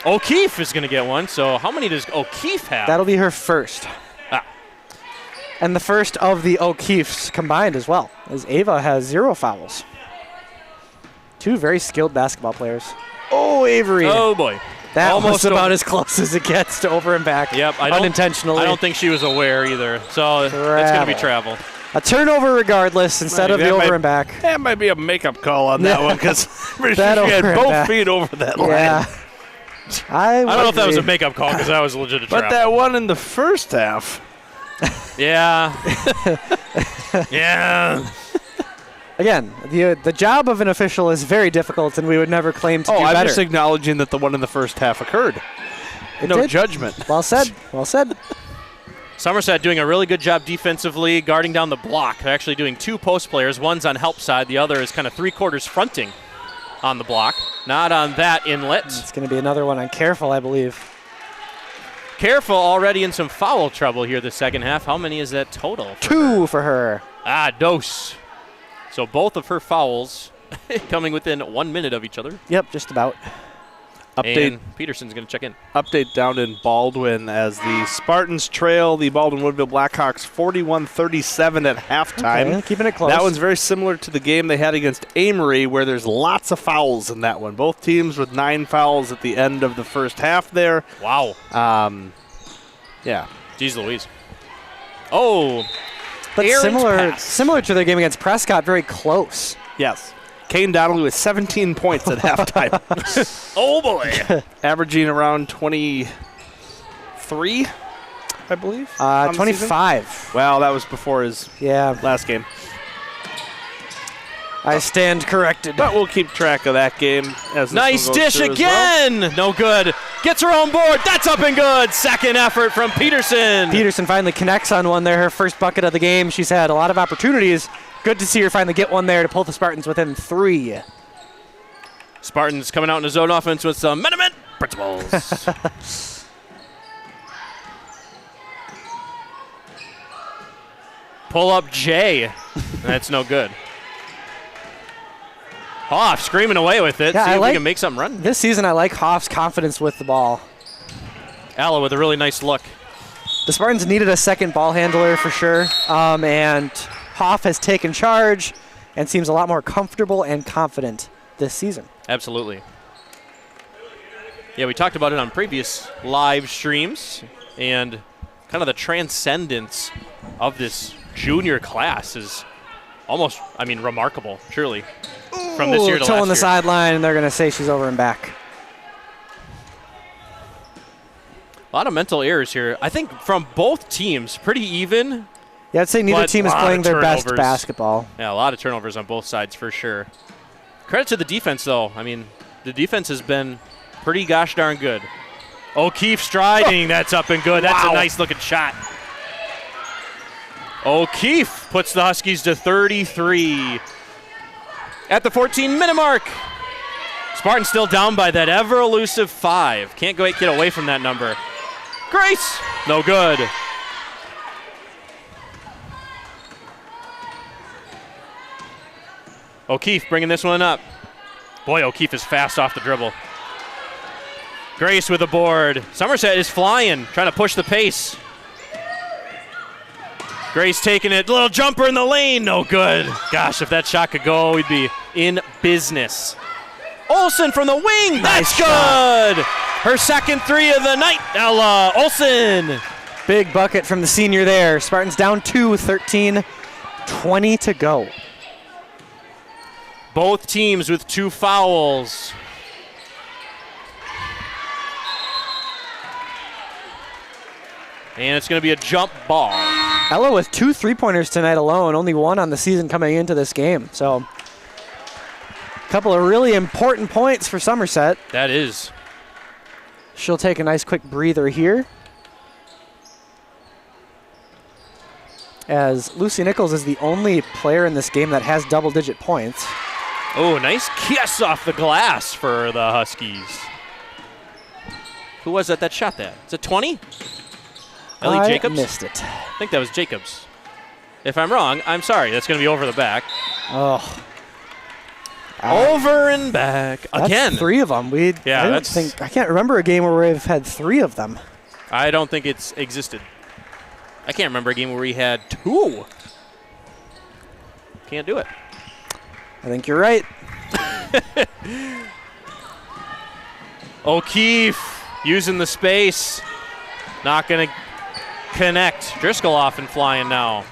O'Keefe is going to get one, so how many does O'Keefe have? That'll be her first. And the first of the O'Keefes combined as well, as Ava has 0 fouls. 2 very skilled basketball players. Oh, Avery. Oh, boy. That Almost was about over. as close as it gets to over and back. Yep. Unintentionally. I don't think she was aware either. So it's going to be travel. A turnover regardless instead of the over and back. That might be a makeup call on that one because she had over and both back. feet over that line. Yeah. I don't know if that was a makeup call because that was legit a But travel. that one in the first half. Yeah. Yeah. Again, the job of an official is very difficult, and we would never claim to do I'm better. just acknowledging that the one in the first half occurred. It No did. judgment. Well said. Well said. Somerset doing a really good job defensively, guarding down the block. They're actually doing 2 post players. One's on help side. The other is kind of 3/4 fronting on the block. Not on that inlet. It's going to be another one on Careful, I believe. Careful already in some foul trouble here the second half. How many is that total? 2 for her. Dose. So both of her fouls coming within 1 minute of each other. Yep, just about. Update And Peterson's going to check in. Update down in Baldwin as the Spartans trail the Baldwin Woodville Blackhawks 41-37 at halftime. Okay, keeping it close. That one's very similar to the game they had against Amory, where there's lots of fouls in that one. Both teams with 9 fouls at the end of the first half there. Wow. Yeah. Jeez Louise. Oh, But Aaron's similar pass. to their game against Prescott, very close. Yes. Kane Donnelly with 17 points at halftime. oh boy. Averaging around 23, I believe. on the season. 25. Well, that was before his Yeah, last game. I stand corrected. But we'll keep track of that game. As this Nice one goes dish through as well. again. No good. Gets her own board. That's up and good. Second effort from Peterson. Peterson finally connects on one there, her first bucket of the game. She's had a lot of opportunities. Good to see her finally get one there to pull the Spartans within 3. Spartans coming out in a zone offense with some Menemen principles. Pull up J. That's no good. Hoff screaming away with it. Yeah, See I if like- we can make something run. This season, I like Hoff's confidence with the ball. Alla with a really nice look. The Spartans needed a second ball handler for sure, and Hoff has taken charge and seems a lot more comfortable and confident this season. Absolutely. Yeah, we talked about it on previous live streams, and kind of the transcendence of this junior class is almost, remarkable, truly. From this year to toe last on the year. sideline, and they're going to say she's over and back. A lot of mental errors here. I think from both teams, pretty even. Yeah, I'd say neither But team is lot playing of their best turnovers. basketball. Yeah, a lot of turnovers on both sides for sure. Credit to the defense, though. The defense has been pretty gosh darn good. O'Keefe striding. That's up and good. That's a nice looking shot. O'Keefe puts the Huskies to 33. At the 14-minute mark. Spartans still down by that ever elusive 5. Can't get away from that number. Grace. No good. O'Keefe bringing this one up. Boy, O'Keefe is fast off the dribble. Grace with a board. Somerset is flying, trying to push the pace. Grace taking it. Little jumper in the lane. No good. Gosh, if that shot could go, we'd be in business. Olsen from the wing. That's good. Her second 3 of the night. Ella Olsen. Big bucket from the senior there. Spartans down 2, 13, 20 to go. Both teams with 2 fouls. And it's going to be a jump ball. Ella with 2 3-pointers tonight alone, only 1 on the season coming into this game. So, a couple of really important points for Somerset. That is. She'll take a nice quick breather here. As Lucy Nichols is the only player in this game that has double-digit points. Oh, nice kiss off the glass for the Huskies. Who was that shot that? Is it 20? Ellie I Jacobs? missed it. I think that was Jacobs. If I'm wrong, I'm sorry. That's going to be over the back. Oh, Over and back that's again. 3 of them. I can't remember a game where we've had 3 of them. I don't think it's existed. I can't remember a game where we had 2. Can't do it. I think you're right. O'Keefe using the space. Not going to connect. Driscoll off and flying now.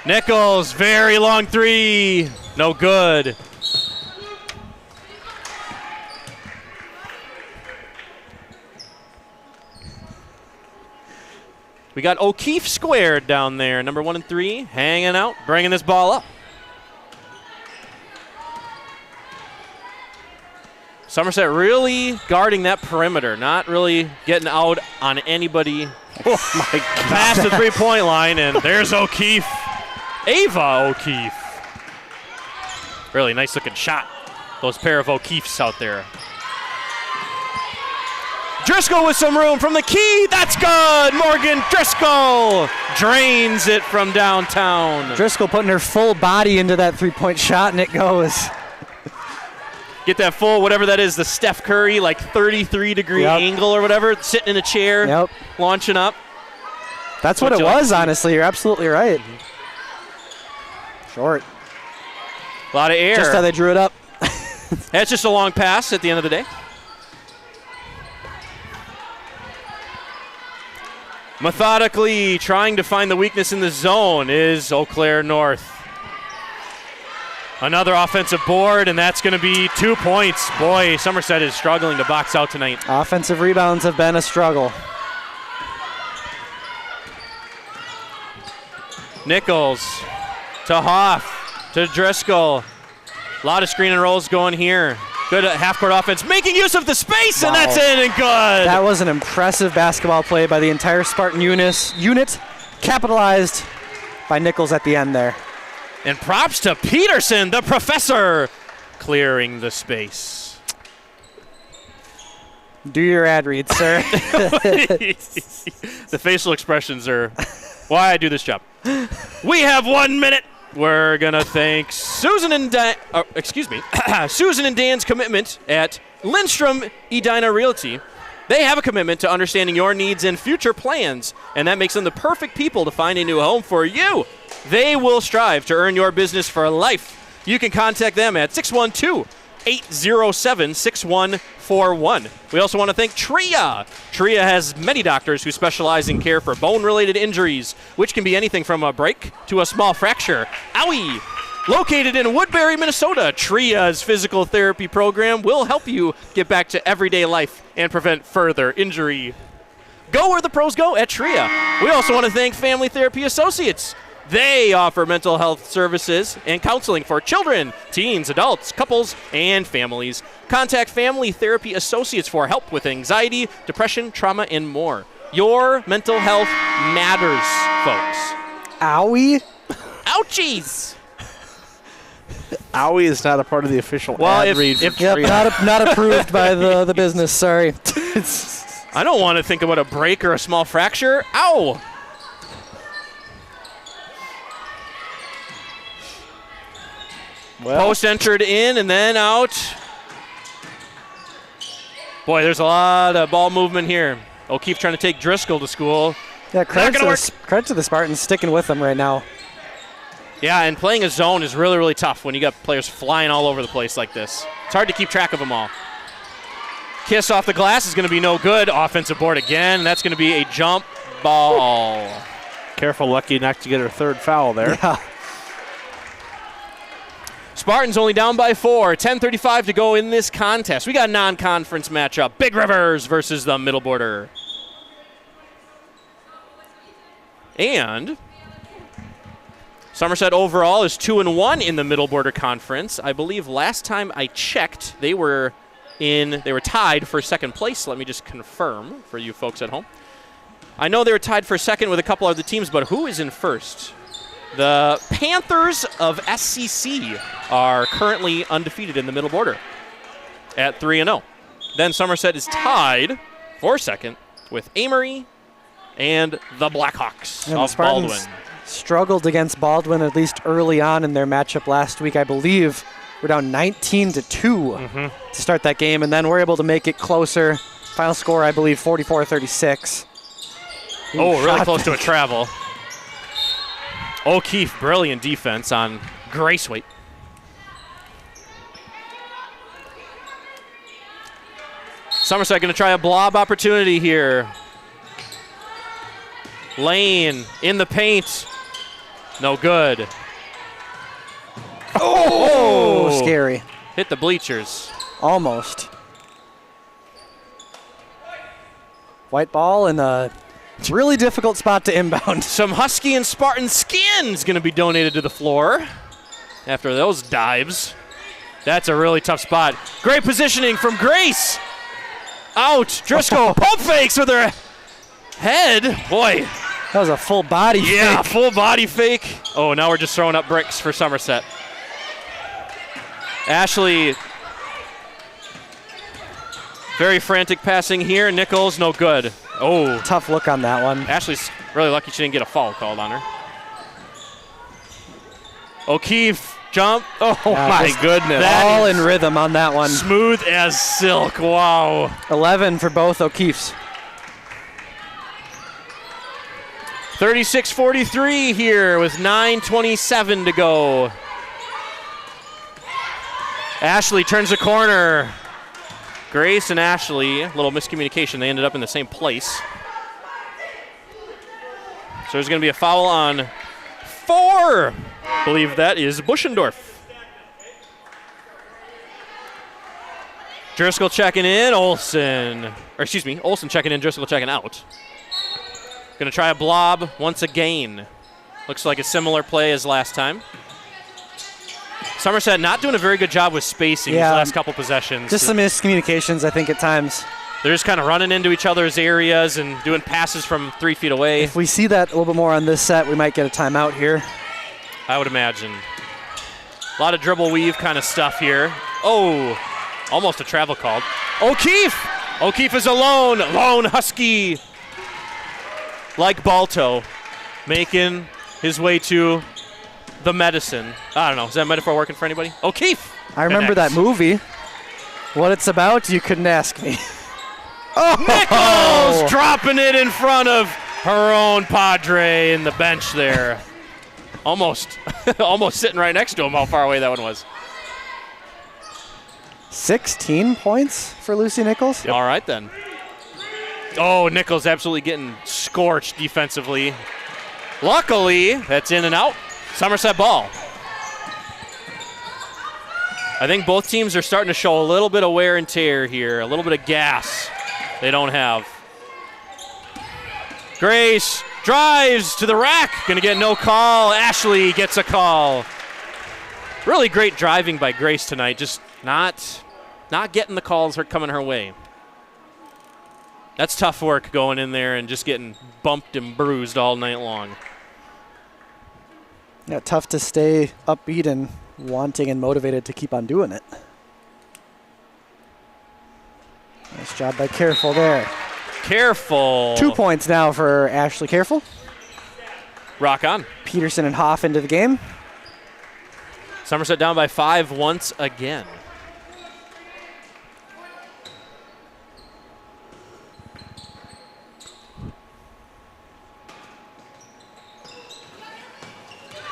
Nichols, very long 3. No good. We got O'Keefe squared down there. Number 1 and 3, hanging out, bringing this ball up. Somerset really guarding that perimeter, not really getting out on anybody. Oh my God. Past the 3-point line, and there's O'Keefe. Ava O'Keefe. Really nice looking shot. Those pair of O'Keefes out there. Driscoll with some room from the key. That's good. Morgan Driscoll drains it from downtown. Driscoll putting her full body into that 3-point shot, and it goes. Get that full, whatever that is, the Steph Curry, like 33-degree angle or whatever, sitting in a chair, launching up. That's what it was, honestly. You're absolutely right. Short. A lot of air. Just how they drew it up. That's just a long pass at the end of the day. Methodically trying to find the weakness in the zone is Eau Claire North. Another offensive board, and that's going to be 2 points. Boy, Somerset is struggling to box out tonight. Offensive rebounds have been a struggle. Nichols to Hoff to Driscoll. A lot of screen and rolls going here. Good half-court offense, making use of the space, and that's in and good. That was an impressive basketball play by the entire Spartan unit, capitalized by Nichols at the end there. And props to Peterson, the professor, clearing the space. Do your ad read, sir. The facial expressions are why I do this job. We have 1 minute. We're going to thank Susan and Susan and Dan's commitment at Lindstrom Edina Realty. They have a commitment to understanding your needs and future plans, and that makes them the perfect people to find a new home for you. They will strive to earn your business for life. You can contact them at 612-807-6141. We also want to thank TRIA. TRIA has many doctors who specialize in care for bone-related injuries, which can be anything from a break to a small fracture. Owie! Located in Woodbury, Minnesota, TRIA's physical therapy program will help you get back to everyday life and prevent further injury. Go where the pros go at TRIA. We also want to thank Family Therapy Associates. They offer mental health services and counseling for children, teens, adults, couples, and families. Contact Family Therapy Associates for help with anxiety, depression, trauma, and more. Your mental health matters, folks. Owie? Ouchies! Owie is not a part of the official ad read. Not approved by the business, sorry. I don't want to think about a break or a small fracture. Ow! Well, Post entered in and then out. Boy, there's a lot of ball movement here. O'Keefe trying to take Driscoll to school. Yeah, credit to the Spartans sticking with them right now. Yeah, and playing a zone is really, really tough when you got players flying all over the place like this. It's hard to keep track of them all. Kiss off the glass is going to be no good. Offensive board again. That's going to be a jump ball. Careful, Lucky not to get her third foul there. Yeah. Spartans only down by 4. 10:35 to go in this contest. We got a non-conference matchup. Big Rivers versus the Middle Border. And Somerset overall is 2-1 in the Middle Border Conference. I believe last time I checked, they were tied for second place. Let me just confirm for you folks at home. I know they were tied for second with a couple other teams, but who is in first? The Panthers of SCC are currently undefeated in the Middle Border at 3-0. Then Somerset is tied for second with Amory and the Blackhawks of Baldwin. Struggled against Baldwin at least early on in their matchup last week. I believe we're down 19-2 to start that game, and then we're able to make it closer. Final score, I believe, 44-36. Oh, really close to a travel. O'Keefe, brilliant defense on Gracewaite. Somerset going to try a blob opportunity here. Lane in the paint. No good. Oh, scary. Hit the bleachers. Almost. White ball in a really difficult spot to inbound. Some Husky and Spartan skins going to be donated to the floor after those dives. That's a really tough spot. Great positioning from Grace. Out. Driscoll pump fakes with her head. Boy. That was a full body Yeah, fake. full body fake. Oh, now we're just throwing up bricks for Somerset. Ashley, very frantic passing here. Nichols, no good. Oh. Tough look on that one. Ashley's really lucky she didn't get a foul called on her. O'Keefe, jump. Oh, my just goodness. All in rhythm on that one. Smooth as silk. Wow. 11 for both O'Keefes. 36-43 here with 9:27 to go. Ashley turns the corner. Grace and Ashley, a little miscommunication. They ended up in the same place. So there's going to be a foul on 4. I believe that is Buschendorf. Driscoll checking in. Olsen checking in. Driscoll checking out. Going to try a blob once again. Looks like a similar play as last time. Somerset not doing a very good job with spacing these last couple possessions. Just some miscommunications, I think, at times. They're just kind of running into each other's areas and doing passes from 3 feet away. If we see that a little bit more on this set, we might get a timeout here. I would imagine. A lot of dribble weave kind of stuff here. Oh, almost a travel called. O'Keefe! O'Keefe is alone. Lone Husky. Like Balto, making his way to the medicine. I don't know. Is that metaphor working for anybody? O'Keefe. I remember that movie. What it's about, you couldn't ask me. Nichols dropping it in front of her own Padre in the bench there. Almost sitting right next to him, how far away that one was. 16 points for Lucy Nichols. Yep. All right, then. Oh, Nichols absolutely getting scorched defensively. Luckily, that's in and out. Somerset ball. I think both teams are starting to show a little bit of wear and tear here, a little bit of gas they don't have. Grace drives to the rack. Going to get no call. Ashley gets a call. Really great driving by Grace tonight, just not getting the calls coming her way. That's tough work going in there and just getting bumped and bruised all night long. Yeah, tough to stay upbeat and wanting and motivated to keep on doing it. Nice job by Careful there. Careful. 2 points now for Ashley Careful. Rock on. Peterson and Hoff into the game. Somerset down by 5 once again.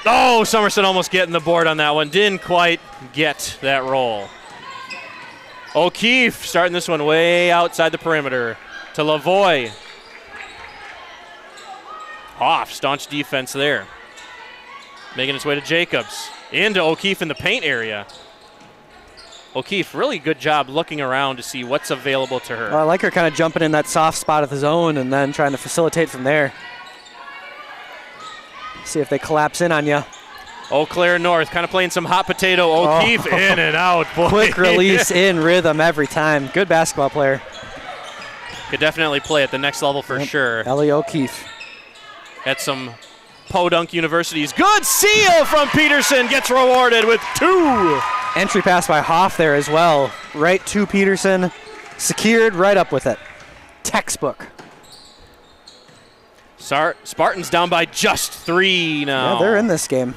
Oh, Somerset almost getting the board on that one. Didn't quite get that roll. O'Keefe starting this one way outside the perimeter to Lavoie. Off, staunch defense there. Making its way to Jacobs. Into O'Keefe in the paint area. O'Keefe, really good job looking around to see what's available to her. Well, I like her kind of jumping in that soft spot of the zone and then trying to facilitate from there. See if they collapse in on you. Eau Claire North kind of playing some hot potato. O'Keefe in and out. Boy. Quick release in rhythm every time. Good basketball player. Could definitely play at the next level for sure. Ellie O'Keefe. At some Podunk universities. Good seal from Peterson. Gets rewarded with 2. Entry pass by Hoff there as well. Right to Peterson. Secured right up with it. Textbook. Spartans down by just 3 now. Yeah, they're in this game.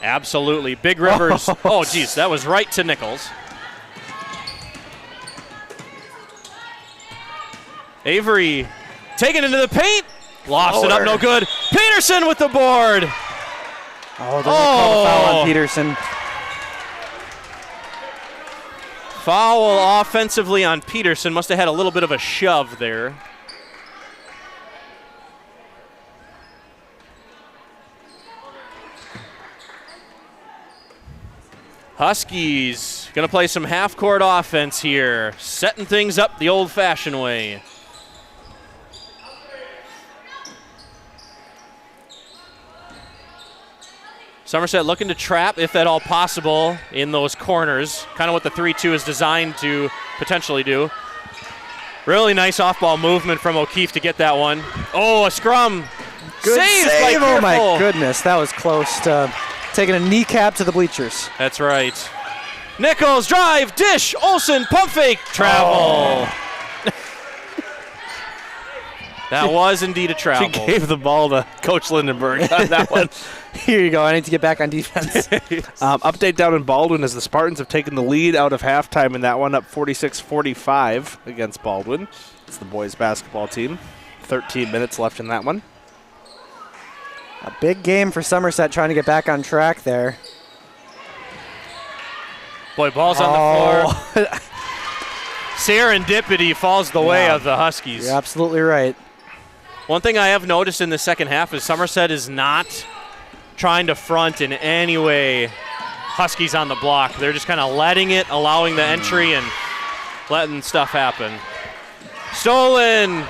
Absolutely. Big Rivers. Oh, geez. That was right to Nichols. Avery taken into the paint. Lofts it up. No good. Peterson with the board. Oh, they're going to call the foul on Peterson. Foul offensively on Peterson. Must have had a little bit of a shove there. Huskies going to play some half-court offense here, setting things up the old-fashioned way. Somerset looking to trap, if at all possible, in those corners. Kind of what the 3-2 is designed to potentially do. Really nice off-ball movement from O'Keefe to get that one. Oh, a scrum. Good save. By oh, my goodness. That was close to taking a kneecap to the bleachers. That's right. Nichols, drive, dish, Olsen, pump fake, travel. Oh. That was indeed a travel. She gave the ball to Coach Lindenberg on that one. Here you go. I need to get back on defense. Update down in Baldwin as the Spartans have taken the lead out of halftime in that one, up 46-45 against Baldwin. It's the boys basketball team. 13 minutes left in that one. A big game for Somerset trying to get back on track there. Boy, ball's on the floor. Serendipity falls the way of the Huskies. You're absolutely right. One thing I have noticed in the second half is Somerset is not trying to front in any way Huskies on the block. They're just kind of letting it, allowing the entry, and letting stuff happen. Stolen,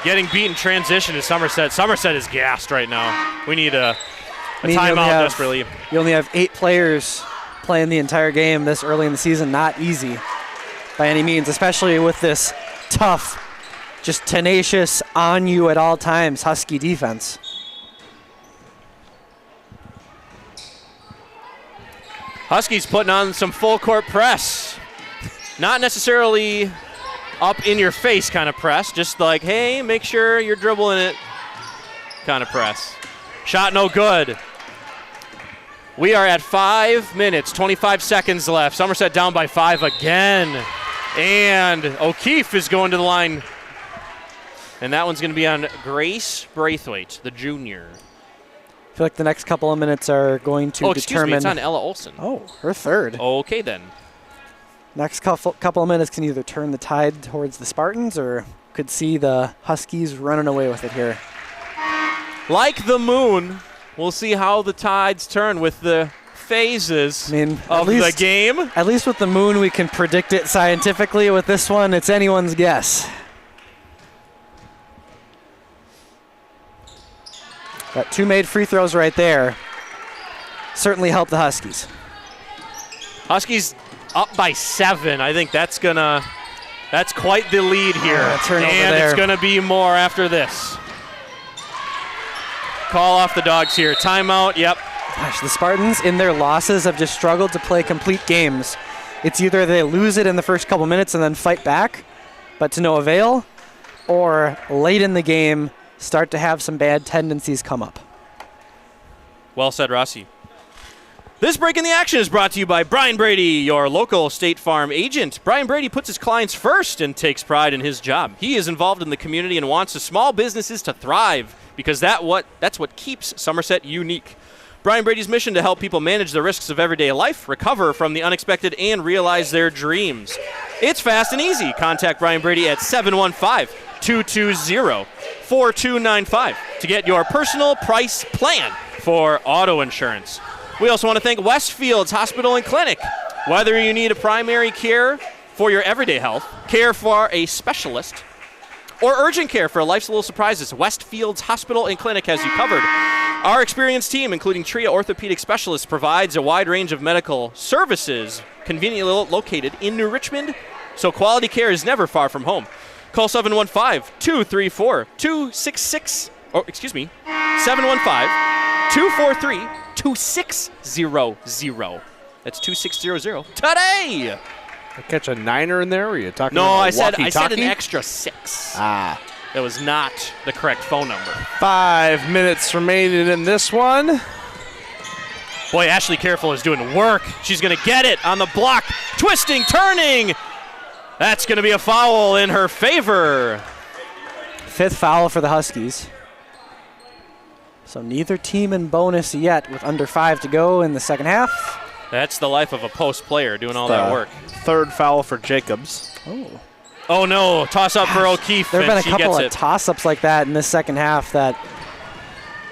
getting beat in transition to Somerset. Somerset is gassed right now. We need a timeout desperately. You only have 8 players playing the entire game this early in the season. Not easy by any means, especially with this tough, just tenacious, on you at all times Husky defense. Huskies putting on some full court press. Not necessarily up in your face kind of press, just like, hey, make sure you're dribbling it kind of press. Shot no good. We are at 5 minutes, 25 seconds left. Somerset down by 5 again. And O'Keefe is going to the line. And that one's going to be on Grace Braithwaite, the junior. I feel like the next couple of minutes are going to determine. Excuse me, it's on Ella Olsen. Oh, her third. Okay, then. Next couple of minutes can either turn the tide towards the Spartans or could see the Huskies running away with it here. Like the moon, we'll see how the tides turn with the phases of the game. At least with the moon, we can predict it scientifically. With this one, it's anyone's guess. Got 2 made free throws right there. Certainly helped the Huskies. Huskies up by 7. I think that's quite the lead here. And it's gonna be more after this. Call off the dogs here. Timeout, yep. Gosh, the Spartans in their losses have just struggled to play complete games. It's either they lose it in the first couple minutes and then fight back, but to no avail, or late in the game start to have some bad tendencies come up. Well said, Rossi. This break in the action is brought to you by Brian Brady, your local State Farm agent. Brian Brady puts his clients first and takes pride in his job. He is involved in the community and wants the small businesses to thrive because that's what keeps Somerset unique. Brian Brady's mission to help people manage the risks of everyday life, recover from the unexpected, and realize their dreams. It's fast and easy. Contact Brian Brady at 715-220-4295 to get your personal price plan for auto insurance. We also want to thank Westfield's Hospital and Clinic. Whether you need a primary care for your everyday health, care for a specialist, or urgent care for life's little surprises, Westfield's Hospital and Clinic has you covered. Our experienced team, including TRIA orthopedic specialists, provides a wide range of medical services conveniently located in New Richmond, so quality care is never far from home. Call 715-234-266, excuse me, 715-243-2600. That's 2600 today. I catch a 9er in there? Or are you talking no, about I said walkie-talkie? an extra 6. Ah. That was not the correct phone number. 5 minutes remaining in this one. Boy, Ashley Careful is doing work. She's going to get it on the block. Twisting, turning. That's going to be a foul in her favor. 5th foul for the Huskies. So neither team in bonus yet with under 5 to go in the second half. That's the life of a post player doing all that work. Third foul for Jacobs. Oh. Oh, no. Toss up for O'Keefe. There have been a and she couple gets of it. toss-ups like that in this second half that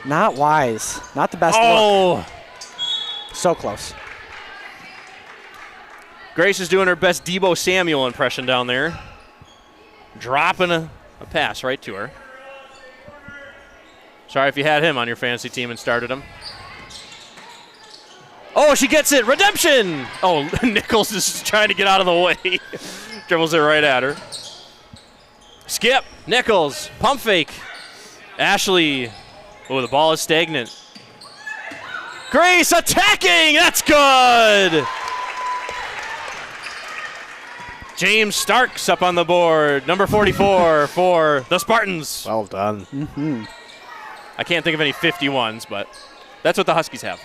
not wise. Not the best look. Oh. So close. Grace is doing her best Debo Samuel impression down there. Dropping a pass right to her. Sorry if you had him on your fantasy team and started him. Oh, she gets it. Redemption. Oh, Nichols is trying to get out of the way. Dribbles it right at her. Skip. Nichols. Pump fake. Ashley. Oh, the ball is stagnant. Grace attacking. That's good. James Starks up on the board. Number 44 for the Spartans. Well done. I can't think of any 51s, but that's what the Huskies have.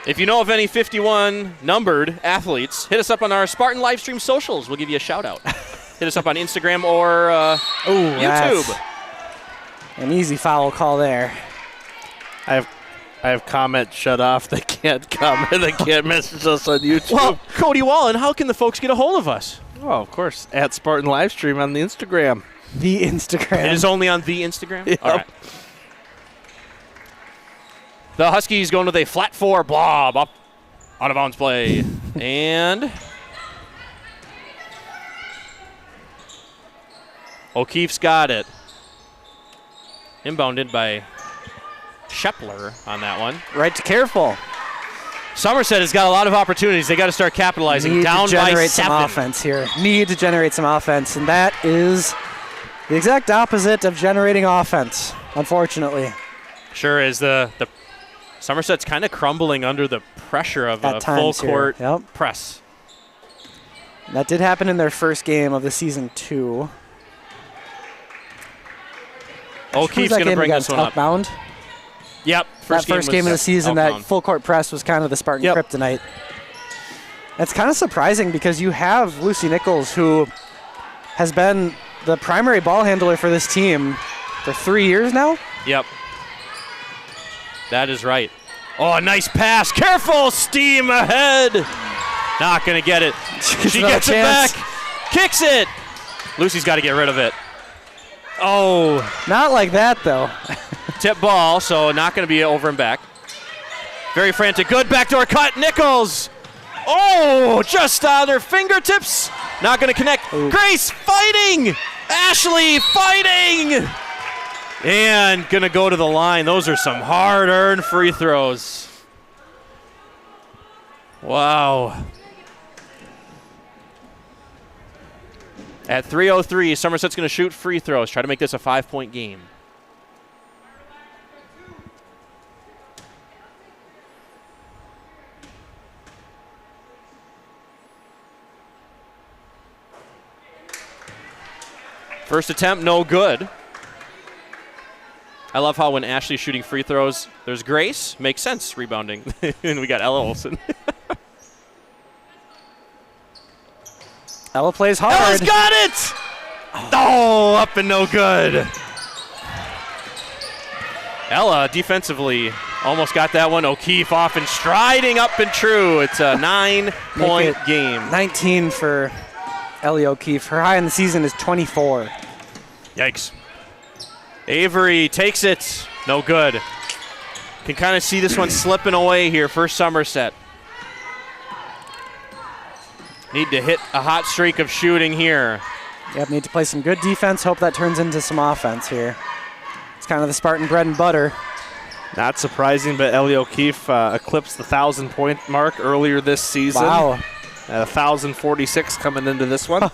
If you know of any 51 numbered athletes, hit us up on our Spartan Livestream socials. We'll give you a shout out. Hit us up on Instagram or YouTube. An easy foul call there. I have comments shut off. They can't comment. They can't message us on YouTube. Well, Cody Wallen, how can the folks get a hold of us? Oh, of course. At Spartan Livestream on the Instagram. The Instagram. It is only on the Instagram? Yep. All right. The Huskies going with a flat 4 blob up out of bounds play. And O'Keefe's got it. Inbounded by Shepler on that one. Right to Careful. Somerset has got a lot of opportunities. They got to start capitalizing. Need Down to generate by some 7. offense here. Need to generate some offense, and that is the exact opposite of generating offense, unfortunately. Sure is. The Somerset's kind of crumbling under the pressure of At a times full court here. Yep. press. That did happen in their first game of the season 2. O'Keefe's going to bring this one up. Outbound. Yep. First game of the season, outbound. that full court press was kind of the Spartan Yep. kryptonite. That's kind of surprising because you have Lucy Nichols, who has been the primary ball handler for this team for 3 years now. Yep. That is right. Oh, a nice pass. Careful. Steam ahead. Not going to get it. She another gets chance. it back. Kicks it. Lucy's got to get rid of it. Oh. Not like that, though. Tip ball, so not going to be over and back. Very frantic. Good backdoor cut. Nichols. Oh, just on her fingertips. Not going to connect. Ooh. Grace fighting. Ashley fighting. And going to go to the line. Those are some hard-earned free throws. Wow. At 3:03, Somerset's going to shoot free throws. Try to make this a 5-point game. First attempt, no good. I love how when Ashley's shooting free throws, there's Grace. Makes sense, rebounding. And we got Ella Olsen. Ella plays hard. Ella's got it! Oh, up and no good. Ella defensively almost got that one. O'Keefe off and striding up and true. It's a 9-point game. 19 for Ellie O'Keefe. Her high in the season is 24. Yikes. Avery takes it. No good. Can kind of see this one slipping away here for Somerset. Need to hit a hot streak of shooting here. Yep, need to play some good defense. Hope that turns into some offense here. It's kind of the Spartan bread and butter. Not surprising, but Ellie O'Keefe eclipsed the 1,000-point mark earlier this season. Wow. At 1,046 coming into this one.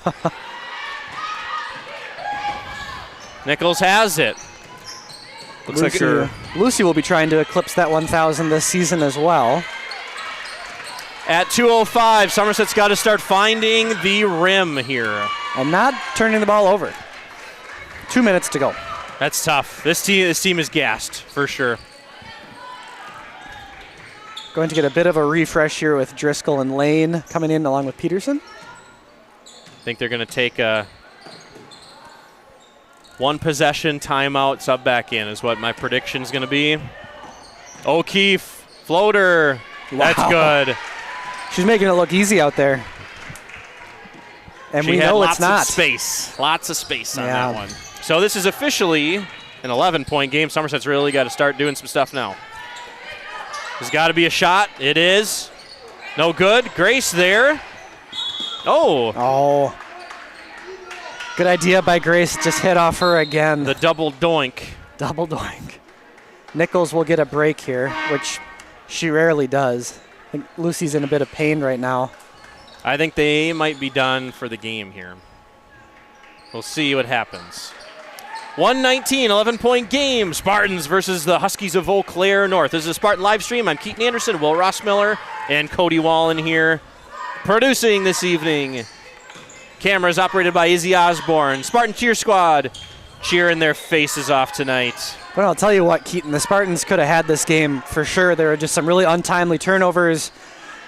Nichols has it. Looks like her. Lucy will be trying to eclipse that 1,000 this season as well. At 2:05, Somerset's got to start finding the rim here. And not turning the ball over. 2 minutes to go. That's tough. This team is gassed, for sure. Going to get a bit of a refresh here with Driscoll and Lane coming in along with Peterson. I think they're going to take a One possession, timeout, sub back in is what my prediction is going to be. O'Keefe, floater. Wow. That's good. She's making it look easy out there. And She we had know lots it's not. of space. Lots of space on Yeah. that one. So this is officially an 11-point game. Somerset's really got to start doing some stuff now. There's got to be a shot. It is. No good. Grace there. Oh, Oh. Good idea by Grace. Just hit off her again. the double doink. Double doink. Nichols will get a break here, which she rarely does. I think Lucy's in a bit of pain right now. I think they might be done for the game here. We'll see what happens. 119, 11-point game. Spartans versus the Huskies of Eau Claire North. This is a Spartan live stream. I'm Keaton Anderson, Will Rossmiller, and Cody Wallen here producing this evening. Cameras operated by Izzy Osborne. Spartan cheer squad cheering their faces off tonight. But I'll tell you what, Keaton, the Spartans could have had this game for sure. There were just some really untimely turnovers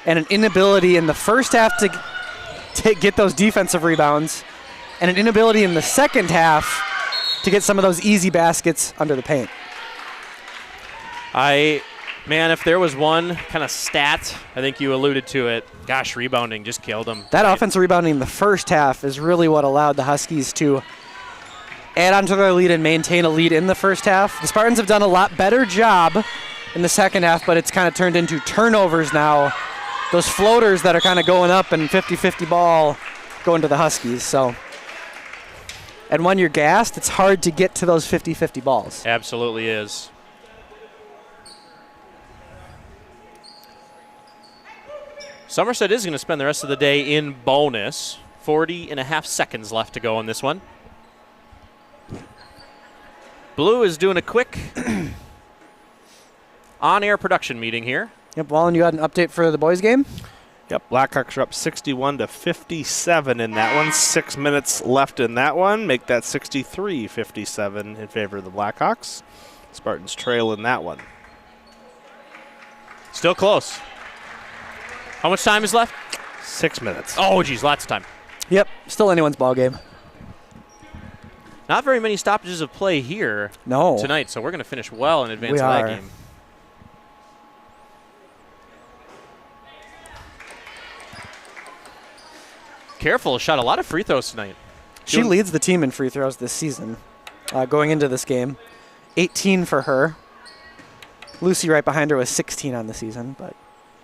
and an inability in the first half to get those defensive rebounds, and an inability in the second half to get some of those easy baskets under the paint. Man, if there was one kind of stat, I think you alluded to it. Gosh, rebounding just killed them. That offensive rebounding in the first half is really what allowed the Huskies to add on to their lead and maintain a lead in the first half. The Spartans have done a lot better job in the second half, but it's kind of turned into turnovers now. Those floaters that are kind of going up and 50-50 ball going to the Huskies. So, and when you're gassed, it's hard to get to those 50-50 balls. Absolutely is. Somerset is going to spend the rest of the day in bonus. 40.5 seconds left to go on this one. Blue is doing a quick on-air production meeting here. Yep, Wallen, you got an update for the boys' game? Yep, Blackhawks are up 61-57 in that one. 6 minutes left in that one. Make that 63-57 in favor of the Blackhawks. Spartans trail in that one. Still close. How much time is left? 6 minutes. Oh, geez, lots of time. Yep, still anyone's ball game. Not very many stoppages of play here No. tonight, so we're going to finish well in advance We of are. that game. Careful, shot a lot of free throws tonight. She Doing- leads the team in free throws this season, going into this game. 18 for her. Lucy right behind her was 16 on the season, but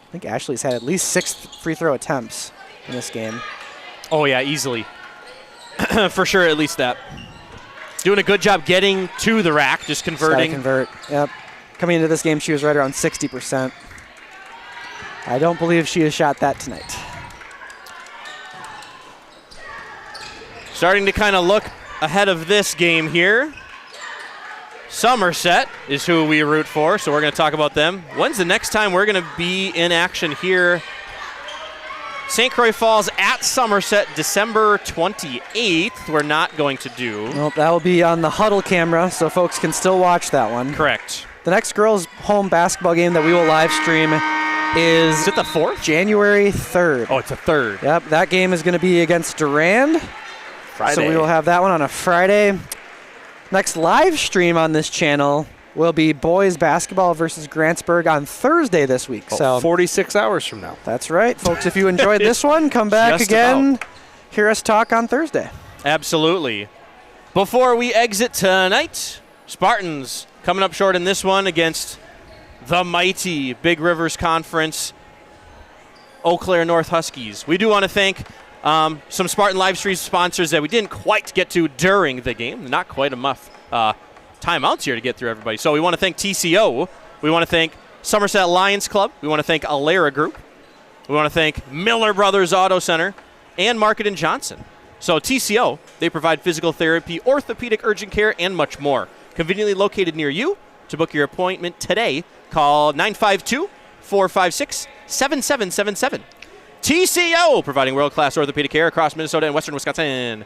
I think Ashley's had at least 6 free throw attempts in this game. Oh, yeah, easily. For sure, at least that. Doing a good job getting to the rack, just Gotta converting. convert. Yep. Coming into this game, she was right around 60%. I don't believe she has shot that tonight. Starting to kind of look ahead of this game here. Somerset is who we root for, so we're going to talk about them. When's the next time we're going to be in action here? St. Croix Falls at Somerset, December 28th. We're not going to do. Well, that will be on the Huddle camera, so folks can still watch that one. Correct. The next girls' home basketball game that we will live stream is Is it the 4th? January 3rd. Oh, it's the 3rd. Yep, that game is going to be against Durand. Friday. So we will have that one on a Friday. Next live stream on this channel will be boys basketball versus Grantsburg on Thursday this week. So 46 hours from now. that's right, folks. If you enjoyed this one, come back Just again. about. Hear us talk on Thursday. Absolutely. Before we exit tonight, Spartans coming up short in this one against the mighty Big Rivers Conference Eau Claire North Huskies. We do want to thank some Spartan live stream sponsors that we didn't quite get to during the game. Not quite enough timeouts here to get through everybody. So we want to thank TCO. We want to thank Somerset Lions Club. We want to thank Alera Group. We want to thank Miller Brothers Auto Center and Market & Johnson. So TCO, they provide physical therapy, orthopedic urgent care, and much more. Conveniently located near you. To book your appointment today, call 952-456-7777. TCO, providing world-class orthopedic care across Minnesota and western Wisconsin.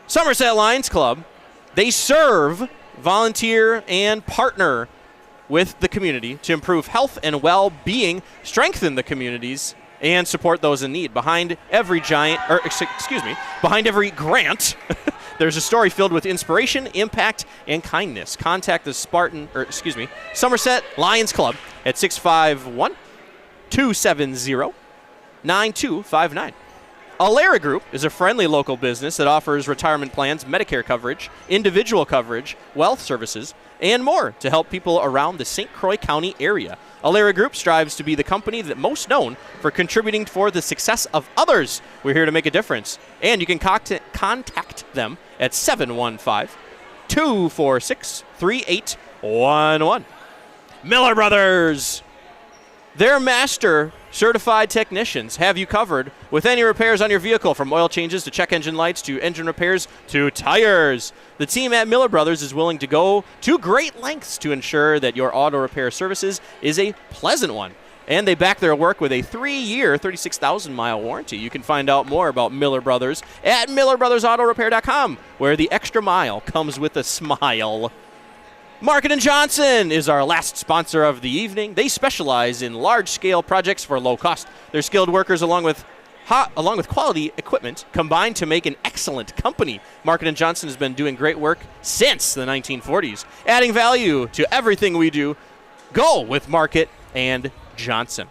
Somerset Lions Club, they serve, volunteer, and partner with the community to improve health and well-being, strengthen the communities, and support those in need. Behind every grant, There's a story filled with inspiration, impact, and kindness. Contact the Somerset Lions Club at 651-270-9259. Alara Group is a friendly local business that offers retirement plans, Medicare coverage, individual coverage, wealth services, and more to help people around the St. Croix County area. Alara Group strives to be the company that most known for contributing for the success of others. We're here to make a difference. And you can contact them at 715-246-3811. Miller Brothers. Their master certified technicians have you covered with any repairs on your vehicle, from oil changes to check engine lights to engine repairs to tires. The team at Miller Brothers is willing to go to great lengths to ensure that your auto repair services is a pleasant one. And they back their work with a 3-year, 36,000-mile warranty. You can find out more about Miller Brothers at MillerBrothersAutoRepair.com, where the extra mile comes with a smile. Market & Johnson is our last sponsor of the evening. They specialize in large-scale projects for low cost. Their skilled workers, along with quality equipment, combine to make an excellent company. Market & Johnson has been doing great work since the 1940s, adding value to everything we do. Go with Market & Johnson.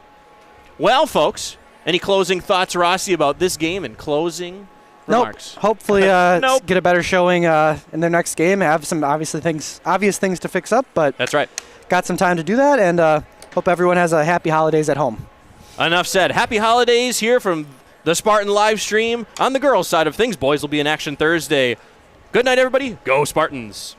Well, folks, any closing thoughts, Rossi, about this game and closing remarks? Nope. Hopefully get a better showing in their next game. Have some obvious things to fix up, but that's right. Got some time to do that, and hope everyone has a happy holidays at home. Enough said. Happy holidays here from the Spartan live stream. On the girls' side of things, boys will be in action Thursday. Good night, everybody. Go Spartans.